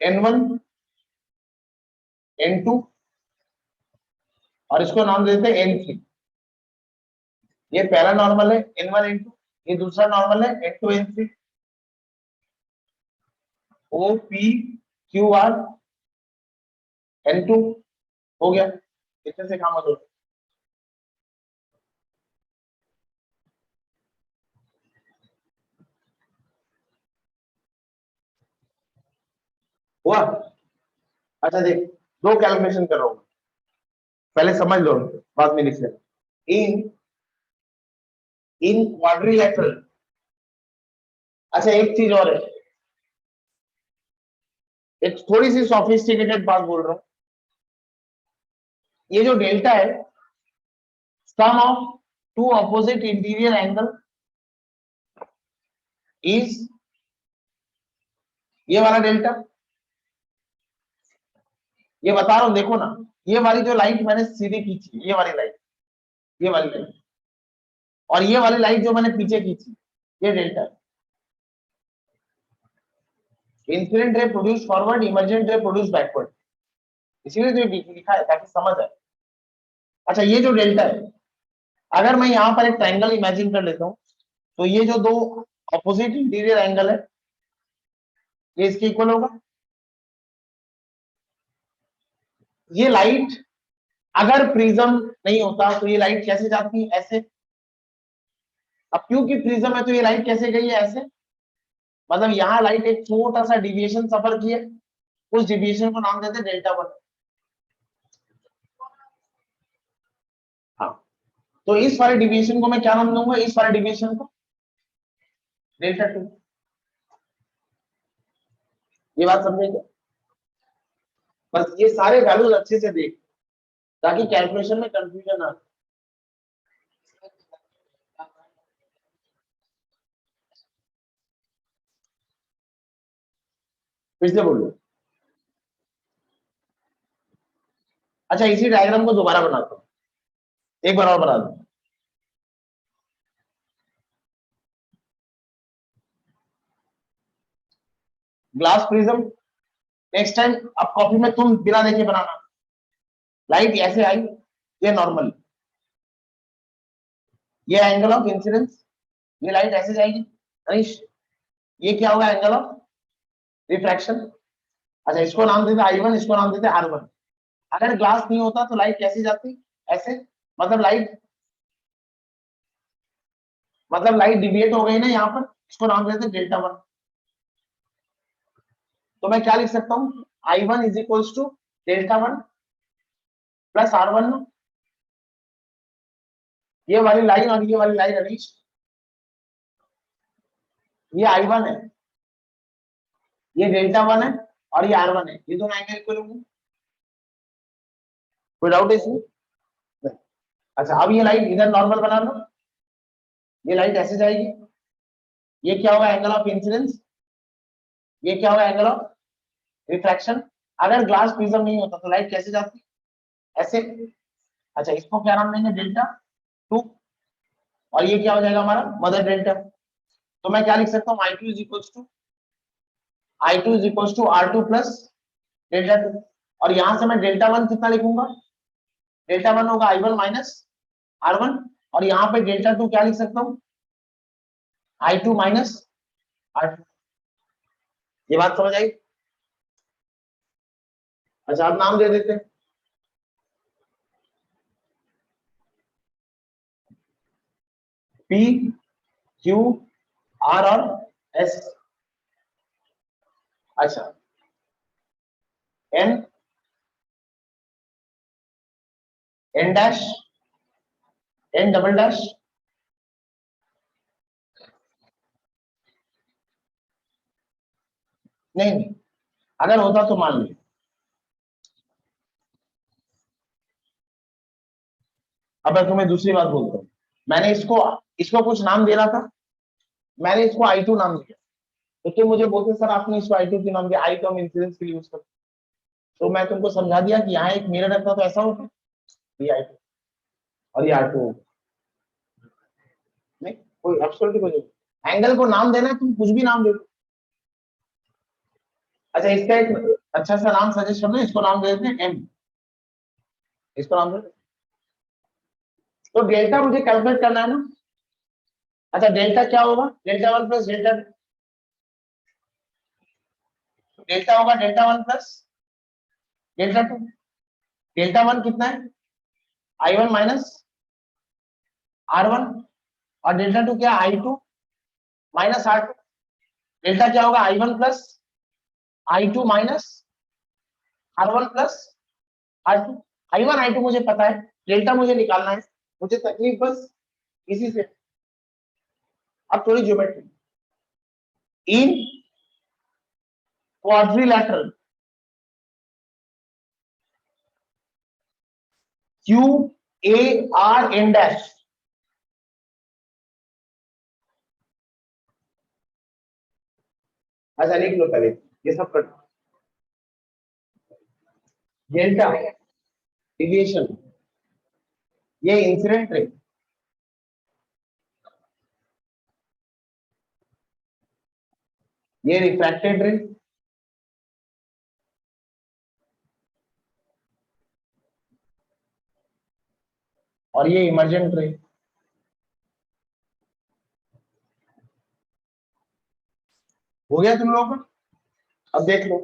N1, N2, और इसको नाम दे देते हैं N3। ये पहला नॉर्मल है N1 N2, ये दूसरा नॉर्मल है N2 N3। O P Q R N2 हो गया, इतने से काम हो हुआ। अच्छा देख, दो कैलकुलेशन कर रहा हूं, पहले समझ लो, बाद में लिख लेना। इन इन क्वाड्रिलेटरल, अच्छा एक चीज और है, एक थोड़ी सी सोफिस्टिकेटेड बात बोल रहा हूं, ये जो डेल्टा है, sum of two opposite interior angle is, ये वाला डेल्टा, ये बता रहा हूं देखो ना, ये वाली जो लाइट मैंने सीधी खींची, ये वाली लाइट, ये वाली लाइट, और ये वाली लाइट जो मैंने पीछे खींची, ये डेल्टा है। Incident ray produce forward, emergent रे प्रोड्यूस बैकवर्ड, इसीलिए तो ये लिखा है ताकि समझ आए। अच्छा, ये जो डेल्टा है, अगर मैं यहां पर एक ट्रायंगल इमेजिन कर लेता हूं, तो ये जो दो ऑपोजिट इंटीरियर एंगल है, ये इसके इक्वल होगा। ये लाइट अगर प्रिज्म नहीं होता तो ये लाइट कैसे जाती, ऐसे। अब क्योंकि प्रिज्म है तो ये लाइट कैसे गई है, ऐसे। मतलब यहाँ लाइट एक छोटा सा डिविएशन सफर किया, उस डिविएशन को नाम देते डेल्टा वन। हाँ, तो इस वाले डिविएशन को मैं क्या नाम दूंगा, इस वाले डिविएशन को डेल्टा 2। ये बात समझेंगे? बस ये सारे वैल्यूज अच्छे से देख ताकि कैलकुलेशन में कंफ्यूजन ना। फिर से बोलो। अच्छा इसी डायग्राम को दोबारा बनाता हूँ, एक बार और बना दो। ग्लास प्रिज्म, नेक्स्ट टाइम अब कॉपी में तुम बिना देखे बनाना। लाइट ऐसे आई, ये नॉर्मल, ये एंगल ऑफ इंसिडेंस, ये लाइट ऐसे जाएगी अनिश, ये क्या होगा एंगल ऑफ रिफ्रैक्शन। अच्छा इसको नाम देते I1, इसको नाम देते R1। अगर ग्लास नहीं होता तो लाइट कैसे जाती, ऐसे, मतलब लाइट डिविएट हो गई ना यहाँ पर, इसको नाम देते डेल्टा 1। तो मैं क्या लिख सकता हूँ, I1 is equals to delta 1 plus R1। ये वाली लाइन और ये वाली लाइन अनिश, ये I1 है, ये डेल्टा 1 है और ये R1 है, ये दोनों एंगल इक्वल होंगे। कोई डाउट है इसमें? नहीं। अच्छा अब ये लाइट इधर नॉर्मल बना लो, ये लाइट ऐसे जाएगी, ये क्या होगा एंगल ऑफ इंसिडेंस, ये क्या होगा एंगल ऑफ रिफ्रैक्शन। अगर ग्लास प्रिज्म नहीं होता तो लाइट कैसे जाती, ऐसे। अच्छा इसको क्या नाम देंगे, डेल्टा 2, और ये क्या हो जाएगा हमारा मदर डेल्टा। तो मैं क्या लिख सकता हूँ, I2 is equals to R2 plus डेल्टा 2, और यहां से मैं डेल्टा 1 कितना लिखूंगा, डेल्टा 1 होगा I1 माइनस R1, और यहाँ पे डेल्टा 2 क्या लिख सकता हूँ, I2 माइनस R2। ये बात समझ आई? अच्छा आप नाम दे देते हैं, P Q R और S। अच्छा N N dash N double dash, नहीं अगर होता तो मान लीजिए। अब मैं तुम्हें दूसरी बात बोलता हूँ, मैंने इसको इसको कुछ नाम दे रहा था, मैंने इसको I2 नाम दिया, तो तुम मुझे बोलते सर आपने इसको I2 क्यों नाम दिया, आई तो हम इंसिडेंस के लिए यूज करते। तो मैं तुमको समझा दिया कि यहाँ एक मिरर रखता तो ऐसा होता, ये I2 और ये R2। नहीं कोई एब्सोल्युटली कोई एंगल को नाम देना है, तुम कुछ भी नाम दे दो। अच्छा इसका एक अच्छा सा नाम सजेस्ट करना, इसको नाम दे देते हैं M, इसको नाम दे देते। तो डेल्टा मुझे कैलकुलेट करना है ना। अच्छा डेल्टा क्या होगा, डेल्टा 1 प्लस डेल्टा होगा डेल्टा 1 प्लस डेल्टा 2। डेल्टा 1 कितना है, I1 माइनस R1, और डेल्टा 2 क्या है, I2 माइनस R2। डेल्टा क्या होगा, I1 plus I2 minus R1 plus R2। I1 I2 मुझे पता है, डेल्टा मुझे निकालना है, मुझे तकलीफ बस इसी से। अब थोड़ी ज्योमेट्री, इन क्वाड्रिलैटरल QARN डैश, अच्छा लिख लो पहले ये सब कर, डेल्टा डिविएशन, ये इंसिडेंट रे, ये रिफ्रैक्टेड रे, और ये इमर्जेंट रे। हो गया तुम लोगों को? अब देख लो।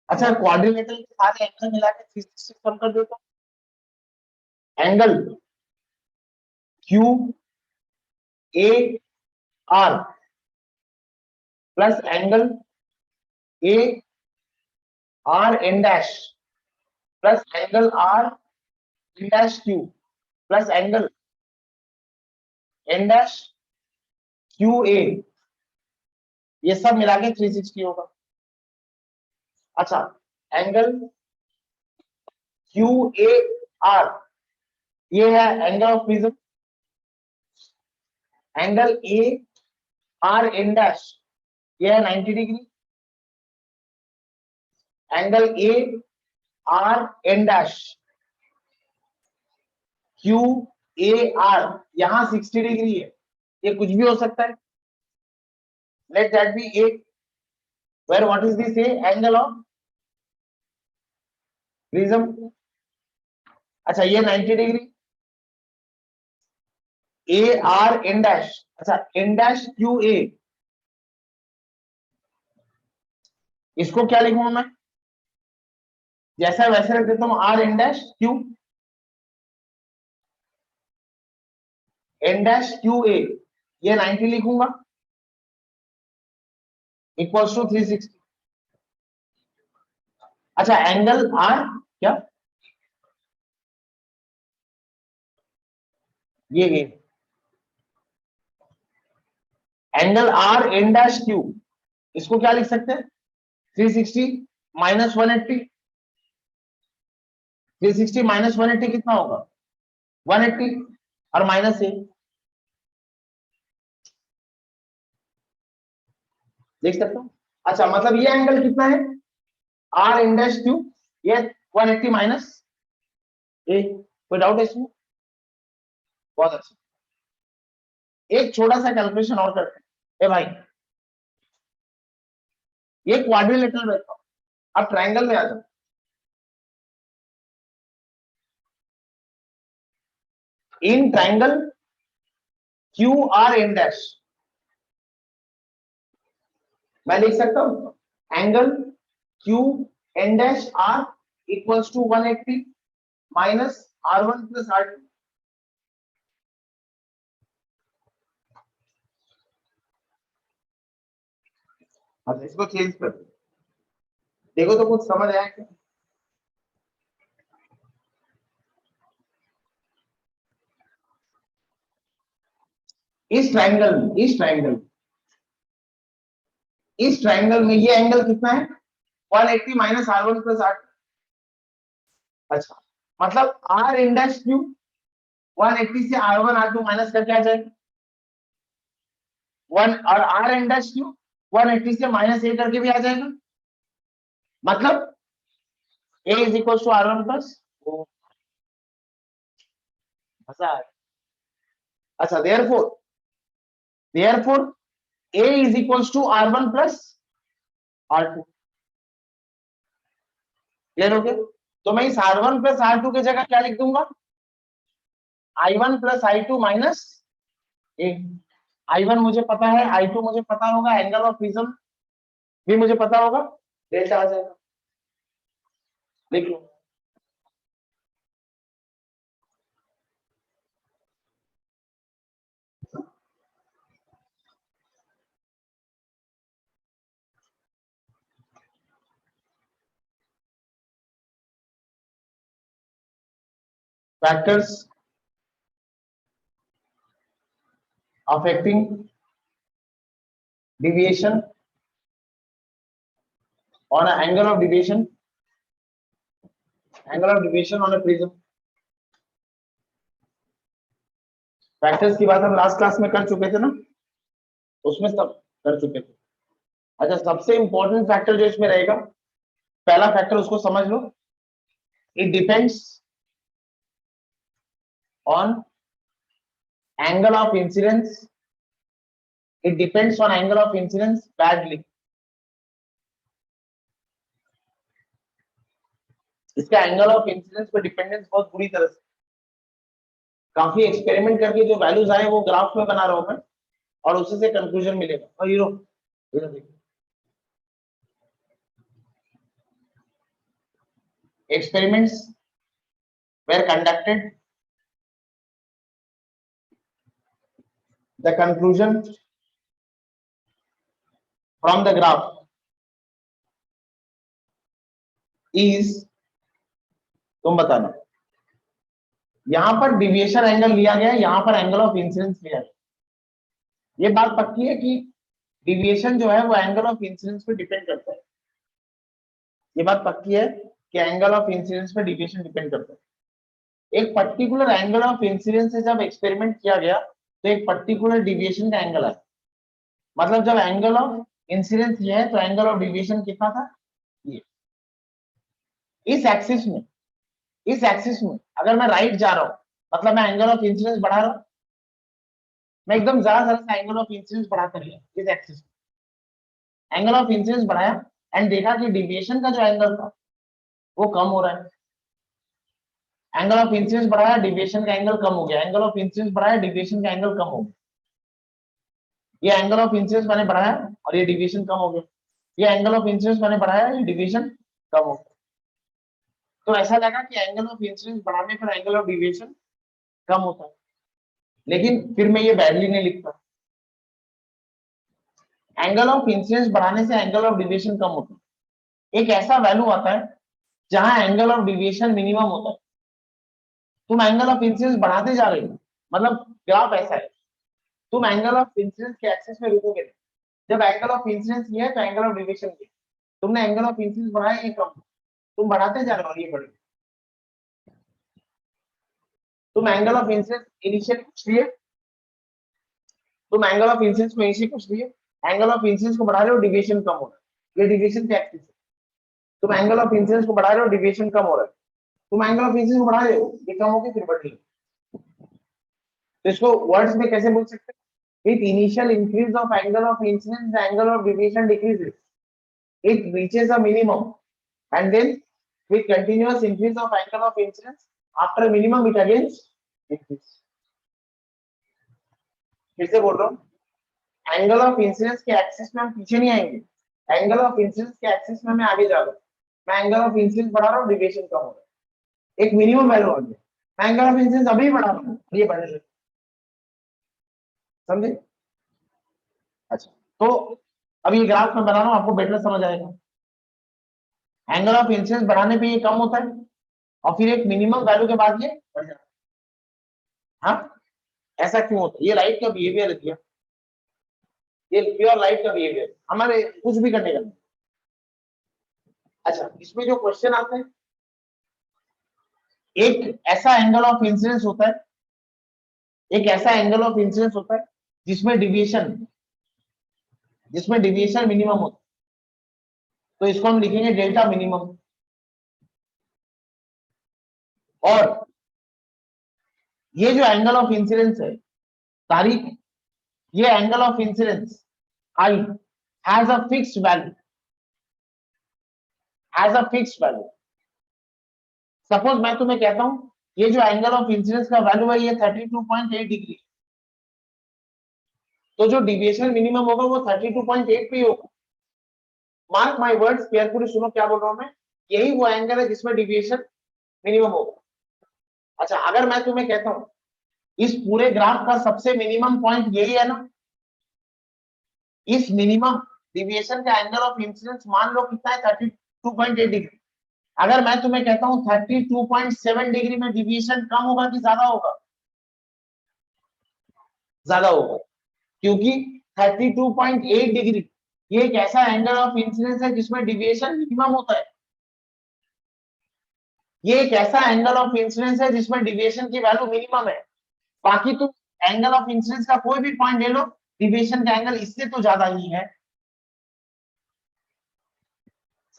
अच्छा क्वाड्रिलेटरल के सारे एंगल मिला के 360 कम कर दो तो angle Q A R plus angle A R N dash plus angle R N dash Q plus angle N dash Q A ये सब मिला के 360 होगा। अच्छा, एंगल क्यू ए आर, ये है angle of prism. Angle A R N dash, ये है 90 degree. Angle A R N dash Q A R, यहां 60 डिग्री है। ये कुछ भी हो सकता है, let that be A, where what is this, A angle of prism. अच्छा, ये 90 डिग्री, ए आर एन डैश। अच्छा, एन डैश क्यू ए, इसको क्या लिखूंगा मैं, जैसा वैसे रख देता हूं, R N dash Q, N dash Q A, ये 90 लिखूंगा, इक्वल्स टू 360। अच्छा, एंगल आर क्या, ये angle R N dash Q, इसको क्या लिख सकते हैं, 360 माइनस 180। 360 माइनस 180 कितना होगा, 180, और माइनस ए, देख सकते हो। अच्छा, मतलब ये एंगल कितना है, आर एन डैश क्यू, ये 180 माइनस ए। कोई डाउट है इसमें, बहुत अच्छा। एक छोटा सा कैलकुलेशन और करते हैं। ए भाई, ये क्वाड्रिलेटरल रहता, अब ट्रायंगल में आ जाओ। In triangle Q R N dash, मैं लिख सकता हूं angle Q N dash R equals to 180 minus R1 plus R2। अच्छा, इसको चेंज कर दो, देखो तो कुछ समझ आया क्या। इस ट्रायंगल में, इस ट्रायंगल में ये एंगल कितना है, 180 माइनस R1 प्लस R2। अच्छा, मतलब R इंडेक्स क्यू 180 से R1 R2 माइनस करके आ जाएगा 1, और R इंडेक्स क्यू 180 से माइनस ए करके भी आ जाएगा, मतलब A is equal to R1 plus. अच्छा, therefore A is equals to R1 plus R2। Clear हो गया। तो मैं इस R1 प्लस R2 की जगह क्या लिख दूंगा, I1 प्लस I2 माइनस ए। I1 मुझे पता है, I2 मुझे पता होगा, एंगल ऑफ प्रिज्म भी मुझे पता होगा, डेल्टा आ जाएगा। लिख लो, factors affecting deviation on an angle of deviation on a prism। Factors की बात हम लास्ट क्लास में कर चुके थे ना, उसमें सब कर चुके थे। अच्छा, सबसे इंपॉर्टेंट फैक्टर जो इसमें रहेगा, पहला फैक्टर उसको समझ लो, it depends on angle of incidence, it depends on angle of incidence badly. इसका एंगल ऑफ इंसिडेंस पे डिपेंडेंस बहुत बुरी तरह से, काफी एक्सपेरिमेंट करके जो वैल्यूज आए वो ग्राफ में बना रहा हूं मैं, और उसी से कंक्लूजन मिलेगा। और हीरो देखो, experiments were conducted, the conclusion from the graph is, तुम बताना, यहां पर डिविएशन एंगल लिया गया, यहां पर एंगल ऑफ इंसिडेंस लिया गया। ये बात पक्की है कि डिविएशन जो है वो एंगल ऑफ इंसिडेंस पे डिपेंड करता है। ये बात पक्की है कि एंगल ऑफ इंसिडेंस पे डिविएशन डिपेंड करता है। एक पर्टिकुलर एंगल ऑफ इंसिडेंस से जब एक्सपेरिमेंट किया गया तो एक पर्टिकुलर डिविएशन का एंगल आया। मतलब जब एंगल ऑफ इंसिडेंस ये है तो एंगल ऑफ डिविएशन कितना था, ये। इस एक्सिस में अगर मैं राइट जा रहा हूं मतलब मैं एंगल ऑफ इंसिडेंस बढ़ा रहा हूं, मैं एकदम जरा सा एंगल ऑफ इंसिडेंस बढ़ाता गया इस एक्सिस में, एंगल ऑफ इंसिडेंस बढ़ाया एंड देखा कि डिविएशन का जो एंगल था वो कम हो रहा है। एंगल ऑफ इंसिडेंस बढ़ाया, डिविएशन का एंगल कम हो गया, एंगल ऑफ इंसिडेंस बढ़ाया, डिविएशन का एंगल कम हो गया। ये एंगल ऑफ इंसिडेंस मैंने बढ़ाया और ये डिविएशन कम हो गया, ये एंगल ऑफ इंसिडेंस मैंने बढ़ाया, ये डिविएशन कम हो गया। तो ऐसा लगा कि एंगल ऑफ इंसिडेंस बढ़ाने पर एंगल ऑफ डिविएशन कम होता है, लेकिन फिर मैं ये बैडली नहीं लिखता। एंगल ऑफ इंसिडेंस बढ़ाने से एंगल ऑफ डिविएशन कम होता है। एक ऐसा वैल्यू आता है जहां एंगल ऑफ डिविएशन मिनिमम होता है। तुम एंगल ऑफ इंसिडेंस बढ़ाते जा रहे हो, मतलब ग्राफ ऐसा है, तुम एंगल ऑफ इंसिडेंस के एक्सिस में रुकोगे नहीं। जब एंगल ऑफ इंसिडेंस ये है तो एंगल ऑफ डिविएशन ये, तुमने एंगल ऑफ इंसिडेंस बढ़ाया, ये कम, तुम बढ़ाते जा रहे हो, ये बढ़े। तुम एंगल ऑफ इंसिडेंस इनिशियल कुछ लिए, तुम एंगल ऑफ इंसिडेंस को इनिशियल कुछ लिए, एंगल ऑफ इंसिडेंस को बढ़ा रहे हो, डिविएशन कम हो रहा है, ये डिविएशन के एक्सिस है। तुम एंगल ऑफ इंसिडेंस को बढ़ा रहे हो, डिविएशन कम हो रहा है, तुम एंगल ऑफ इंसिडेंस को बढ़ा रहे हो, ये कम होके फिर बढ़ रही है। तो इसको वर्ड्स में कैसे बोल सकते हैं? With initial increase of angle of incidence, the angle of deviation decreases. It reaches a minimum, and then with continuous increase of angle of incidence, after minimum it again increases. फिर से बोल रहा हूँ, एंगल ऑफ इंसिडेंस के axis में हम पीछे नहीं आएंगे, एंगल ऑफ इंसिडेंस के एक्सिस में मैं आगे जा रहा हूँ। मैं एंगल ऑफ इंसिडेंस बढ़ा रहा हूँ, डिविएशन कम हो रहा है, एक मिनिमम वैल्यू आ गया। मैं एंगल ऑफ इंसिडेंस अभी बढ़ा रहा हूँ, ये बढ़ रहा है, समझे? अच्छा, तो अब ये ग्राफ में बना रहा हूँ, आपको बेटर समझ आएगा। एंगल ऑफ इंसिडेंस बढ़ाने पे ये कम होता है और फिर एक मिनिमम वैल्यू के बाद ये बढ़ जाता है। हाँ, ऐसा क्यों होता है? ये लाइट का बिहेवियर है, ये प्योर लाइट का बिहेवियर, हमारे कुछ भी करने का नहीं। अच्छा, इसमें जो क्वेश्चन आते हैं, एक ऐसा एंगल ऑफ इंसिडेंस होता है, एक ऐसा एंगल ऑफ इंसिडेंस होता है जिसमें डिविएशन मिनिमम होता है, तो इसको हम लिखेंगे डेल्टा मिनिमम। और ये जो एंगल ऑफ इंसिडेंस है तारीख, ये angle of incidence I has a fixed value, suppose मैं तुम्हें कहता हूं ये जो एंगल ऑफ इंसिडेंस का वैल्यू है ये 32.8 डिग्री, तो जो डिविएशन मिनिमम होगा वो 32.8 पे ही होगा। मार्क माय वर्ड्स, केयरफुली सुनो क्या बोल रहा हूं मैं, यही वो एंगल है जिसमें डिविएशन मिनिमम होगा। अच्छा, अगर मैं तुम्हें कहता हूं इस पूरे ग्राफ का सबसे मिनिमम पॉइंट यही है ना, इस मिनिमम डिविएशन का एंगल ऑफ इंसिडेंस मान लो कितना है, 32.8 डिग्री। अगर मैं तुम्हें कहता हूं 32.7 डिग्री में डिविएशन कम होगा कि ज्यादा होगा? ज्यादा होगा, क्योंकि 32.8 डिग्री ये एक ऐसा एंगल ऑफ इंसिडेंस है जिसमें डिविएशन मिनिमम होता है। ये एक ऐसा एंगल ऑफ इंसिडेंस है जिसमें डिविएशन की वैल्यू मिनिमम है। बाकी तुम एंगल ऑफ इंसिडेंस का कोई भी पॉइंट ले लो, डिविएशन का एंगल इससे तो ज्यादा ही है,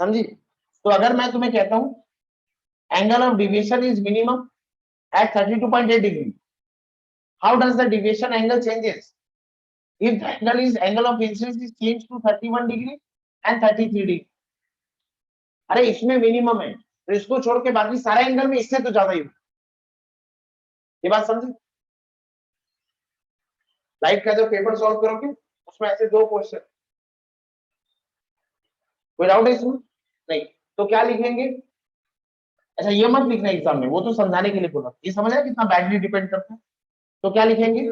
समझी? तो अगर मैं तुम्हें कहता हूं angle of deviation is minimum at 32.8 degree, how does the deviation angle changes? If the angle of incidence is changed to 31 degree and 33 degree, अरे इसमें मिनिमम है तो इसको छोड़ के बाकी सारे एंगल में इससे तो ज्यादा ही, ये बात समझे? लाइट का जो पेपर सॉल्व करोगे उसमें ऐसे दो क्वेश्चन, कोई डाउट है इसमें? नहीं, तो क्या लिखेंगे? अच्छा, ये मत लिखना एग्जाम में, वो तो समझाने के लिए बोला, ये समझ आया कितना बैडली डिपेंड करता है। तो क्या लिखेंगे?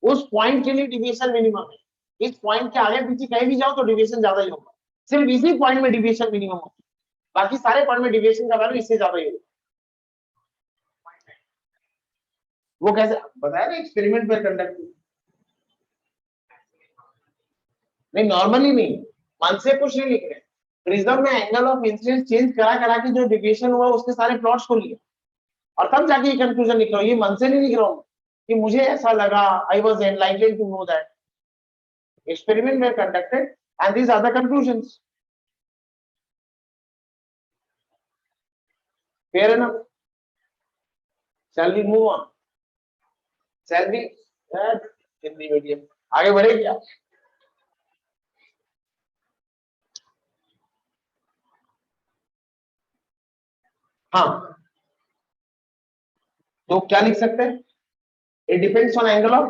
उस पॉइंट के लिए डिविएशन मिनिमम है, इस पॉइंट के आगे पीछे कहीं भी जाओ तो डिविएशन ज्यादा ही होगा, सिर्फ इसी पॉइंट में डिविएशन मिनिमम होगा, बाकी सारे पॉइंट में डिविएशन का वैल्यू इससे ज्यादा ही होगा। वो कैसे बताया ना, एक्सपेरिमेंट पर कंडक्ट। नहीं नॉर्मली नहीं, मन से कुछ नहीं लिख रहे, प्रिज्म में एंगल ऑफ इंसिडेंस चेंज करा करा के जो डेविएशन हुआ उसके सारे प्लॉट्स खोल लिए और तब जाके ये कंक्लूजन लिख रहा हूँ, ये मन से नहीं लिख रहा हूँ कि मुझे ऐसा लगा, I was enlightened to know that experiment were conducted and these are the conclusions. Fair enough? Shall we move on? Shall we? Hindi medium आगे बढ़े क्या? हाँ, तो क्या लिख सकते हैं? It depends on angle of,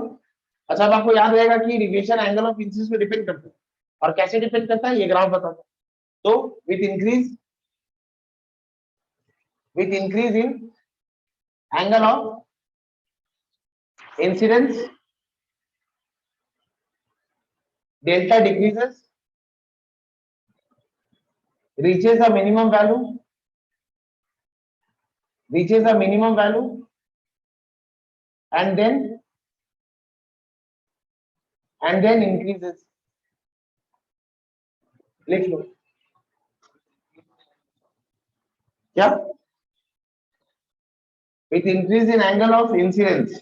अच्छा अब आपको याद रहेगा कि डेविएशन एंगल ऑफ इंसिडेंस पे डिपेंड करता है और कैसे डिपेंड करता है ये ग्राफ बताता है। तो with increase in angle of incidence delta decreases, reaches a minimum value and then increases. लिख लो क्या? with increase in angle of incidence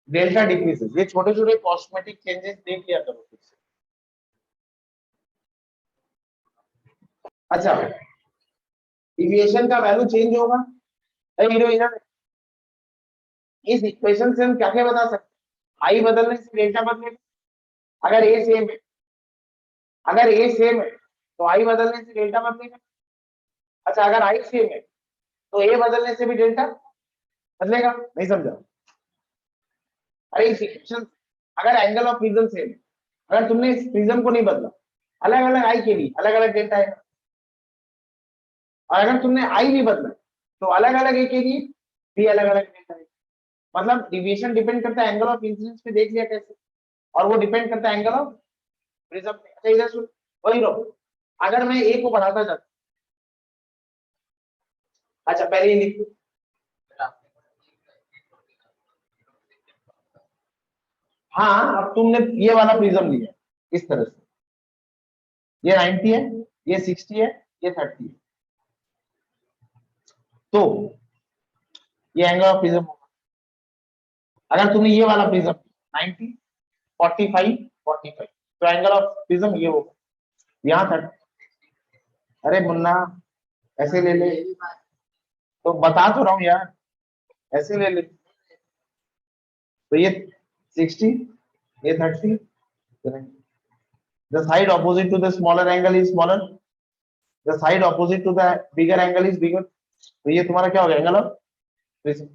delta decreases. ये छोटे छोटे कॉस्मेटिक चेंजेस देख लिया करो फिर से। अच्छा, डिविएशन का वैल्यू चेंज होगा, इधर इस इक्वेशन से हम क्या क्या बता सकते हैं? आई बदलने से डेल्टा बदलेगा, अगर ए सेम है तो आई बदलने से डेल्टा बदलेगा। अच्छा, अगर आई सेम है तो ए बदलने से भी डेल्टा बदलेगा। नहीं समझा? अरे इस इक्वेशन, अगर एंगल ऑफ प्रिज्म सेम है, अगर तुमने इस प्रिज्म को नहीं बदला, अलग अलग आई के लिए अलग अलग डेल्टा है, और अगर तुमने आई भी बदला तो अलग अलग ए के लिए भी अलग अलग डेल्टा है। मतलब डिविएशन डिपेंड करता है एंगल ऑफ इंसिडेंस पे, देख लिया कैसे, और वो डिपेंड करता है एंगल ऑफ प्रिज्म पे। अच्छा इधर सुन, वही रहो, अगर मैं ए को बढ़ाता जाता, अच्छा पहले ये लिख दो, हाँ अब तुमने ये वाला प्रिज्म लिया इस तरह से, ये 90 है, ये 60 है, ये 30 है, तो ये एंगल ऑफ प्रिज्म होगा। अगर तुमने ये वाला प्रिज्म 90 45 45 तो एंगल ऑफ प्रिज्म ये होगा, यहाँ 30। अरे मुन्ना ऐसे ले ले, तो बता तो रहा हूँ यार, ऐसे ले ले, तो ये 60, ये 30, the side opposite to the smaller angle is smaller, the side opposite to the bigger angle is bigger, तो ये तुम्हारा क्या हो गया? Angle of prism.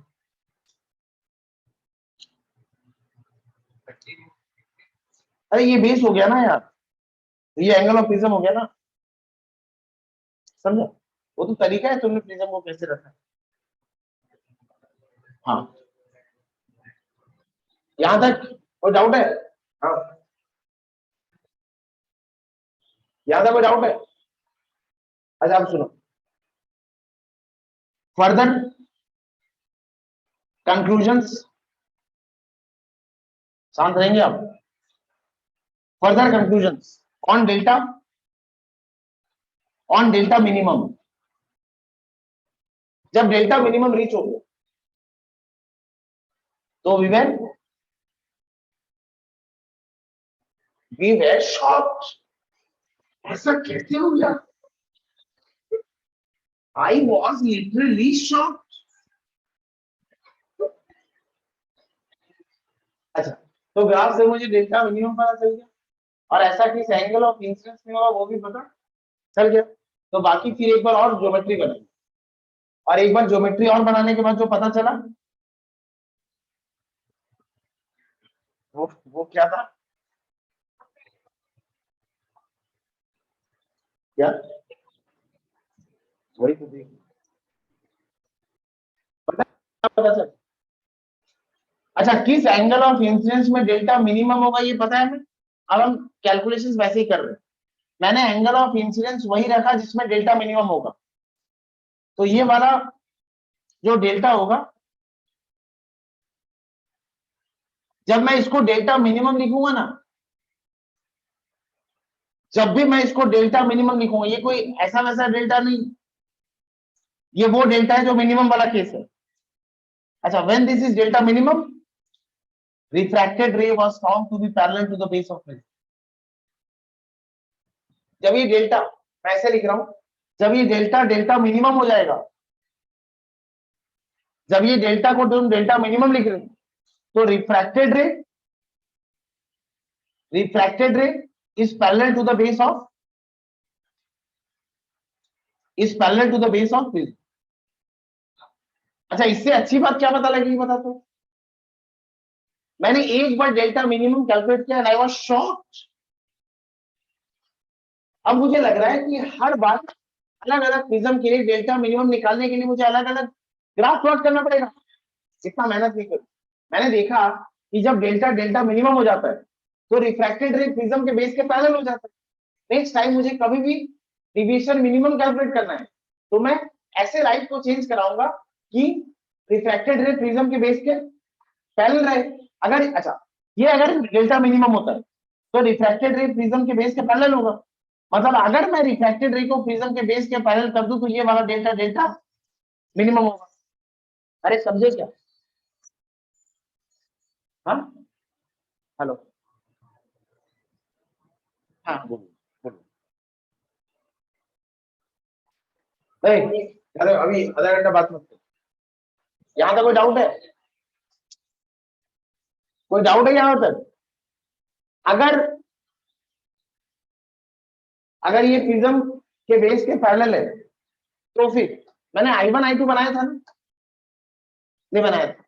अरे ये बेस हो गया ना यार, तो ये एंगल ऑफ प्रिज्म हो गया ना, समझा? वो तो तरीका है तुमने प्रिज्म को कैसे रखा है। हाँ, यहां तक कोई डाउट है? हाँ, यहां तक कोई डाउट है? अच्छा आप सुनो, फर्दर कंक्लूजन्स, शांत रहेंगे आप? Further conclusions on delta minimum, जब डेल्टा मिनिमम रीच हो गया तो वी वेर शॉक्ड। ऐसा कैसे हो गया? I was literally shocked. अच्छा, तो ग्राफ से मुझे डेल्टा मिनिमम पता चल गया, और ऐसा किस एंगल ऑफ इंसिडेंस में होगा वो भी पता चल गया। तो बाकी फिर एक बार और ज्योमेट्री बनाई, और एक बार ज्योमेट्री और बनाने के बाद जो पता चला वो क्या था? क्या? वही तो देख, पता चल। अच्छा, किस एंगल ऑफ इंसिडेंस में डेल्टा मिनिमम होगा ये पता है हमें। अब हम कैलकुलेशंस वैसे ही कर रहे हैं, मैंने एंगल ऑफ इंसिडेंस वही रखा जिसमें डेल्टा मिनिमम होगा। तो ये वाला जो डेल्टा होगा, जब मैं इसको डेल्टा मिनिमम लिखूंगा ना, जब भी मैं इसको डेल्टा मिनिमम लिखूंगा, ये कोई ऐसा वैसा डेल्टा नहीं, ये वो डेल्टा है जो मिनिमम वाला केस है। अच्छा, when this is delta minimum, refracted ray was found to be parallel to the base of prism. जब ये डेल्टा, मैं ऐसे लिख रहा हूं, जब ये डेल्टा डेल्टा मिनिमम हो जाएगा, जब ये डेल्टा को तुम डेल्टा मिनिमम लिख रहे हो, तो refracted ray is parallel to the base of, prism. अच्छा, इससे अच्छी बात क्या पता लगी, बता तो। मैंने एक बार डेल्टा मिनिमम कैलकुलेट किया एंड आई वाज शॉक्ड। अब मुझे लग रहा है कि हर बार अलग अलग प्रिज्म के लिए डेल्टा मिनिमम निकालने के लिए मुझे अलग अलग ग्राफ प्लॉट करना पड़ेगा, इतना मेहनत नहीं करूं। मैंने देखा कि जब डेल्टा डेल्टा मिनिमम हो जाता है, तो रिफ्रैक्टेड रे प्रिज्म के बेस के पैरेलल हो जाता है। नेक्स्ट टाइम मुझे कभी भी डिविएशन मिनिमम कैलकुलेट करना है, तो मैं ऐसे राइट को चेंज कराऊंगा कि रिफ्रैक्टेड रे प्रिज्म के बेस के पैरेलल रहे। अगर अच्छा, ये अगर डेल्टा मिनिमम होता है, तो रिफ्रैक्टेड रे प्रिज्म के बेस के पैरेलल होगा। मतलब अगर मैं रिफ्रैक्टेड रे को प्रिज्म के बेस के पैरेलल कर दूं, तो ये वाला डेल्टा डेल्टा मिनिमम होगा। अरे समझे क्या? हाँ, हेलो, हाँ बोलो बोलो। नहीं, अरे अभी आधा घंटा बात मत करो। यहाँ तक कोई डाउट है? कोई डाउट है यहाँ तक? अगर अगर ये प्रिज्म के बेस के पैरेलल है, तो फिर मैंने I1 I2 बनाया था ना, नहीं बनाया था?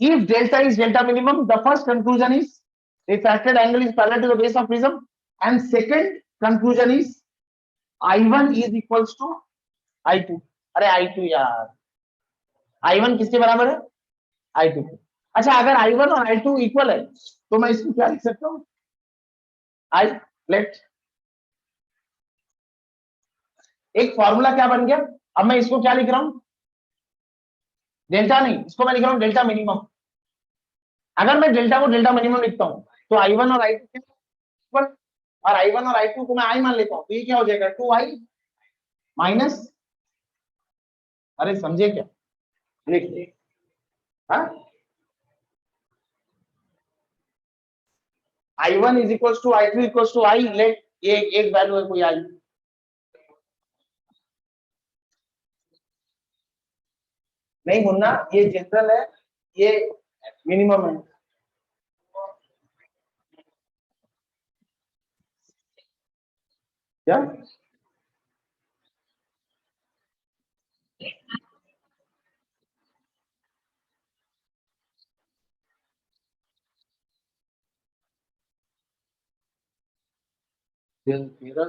If delta is delta minimum, the first conclusion is refracted angle is parallel to the base of prism, and second conclusion is I1 is equals to I2। अरे I2 यार, I1 किसके बराबर है? I2 के। अच्छा, अगर I1 और I2 equal है, तो मैं इसको क्या लिख सकता हूँ? I लेट, एक फॉर्मूला क्या बन गया? अब मैं इसको क्या लिख रहा हूँ? डेल्टा नहीं, इसको मैं लिख रहा हूँ डेल्टा मिनिमम। अगर मैं डेल्टा को डेल्टा मिनिमम लिखता हूँ, तो I1 और I2 इक्वल, और I1 और I2 को मैं I मान लेता हूँ, तो ये क्या हो जाएगा? 2I माइनस, अरे समझे क्या? देखिए, हाँ, I1 is equal to I2 equal to I, let ये एक वैल्यू है कोई I। नहीं मुन्ना, ये जनरल है, ये मिनिमम है। क्या? तेरा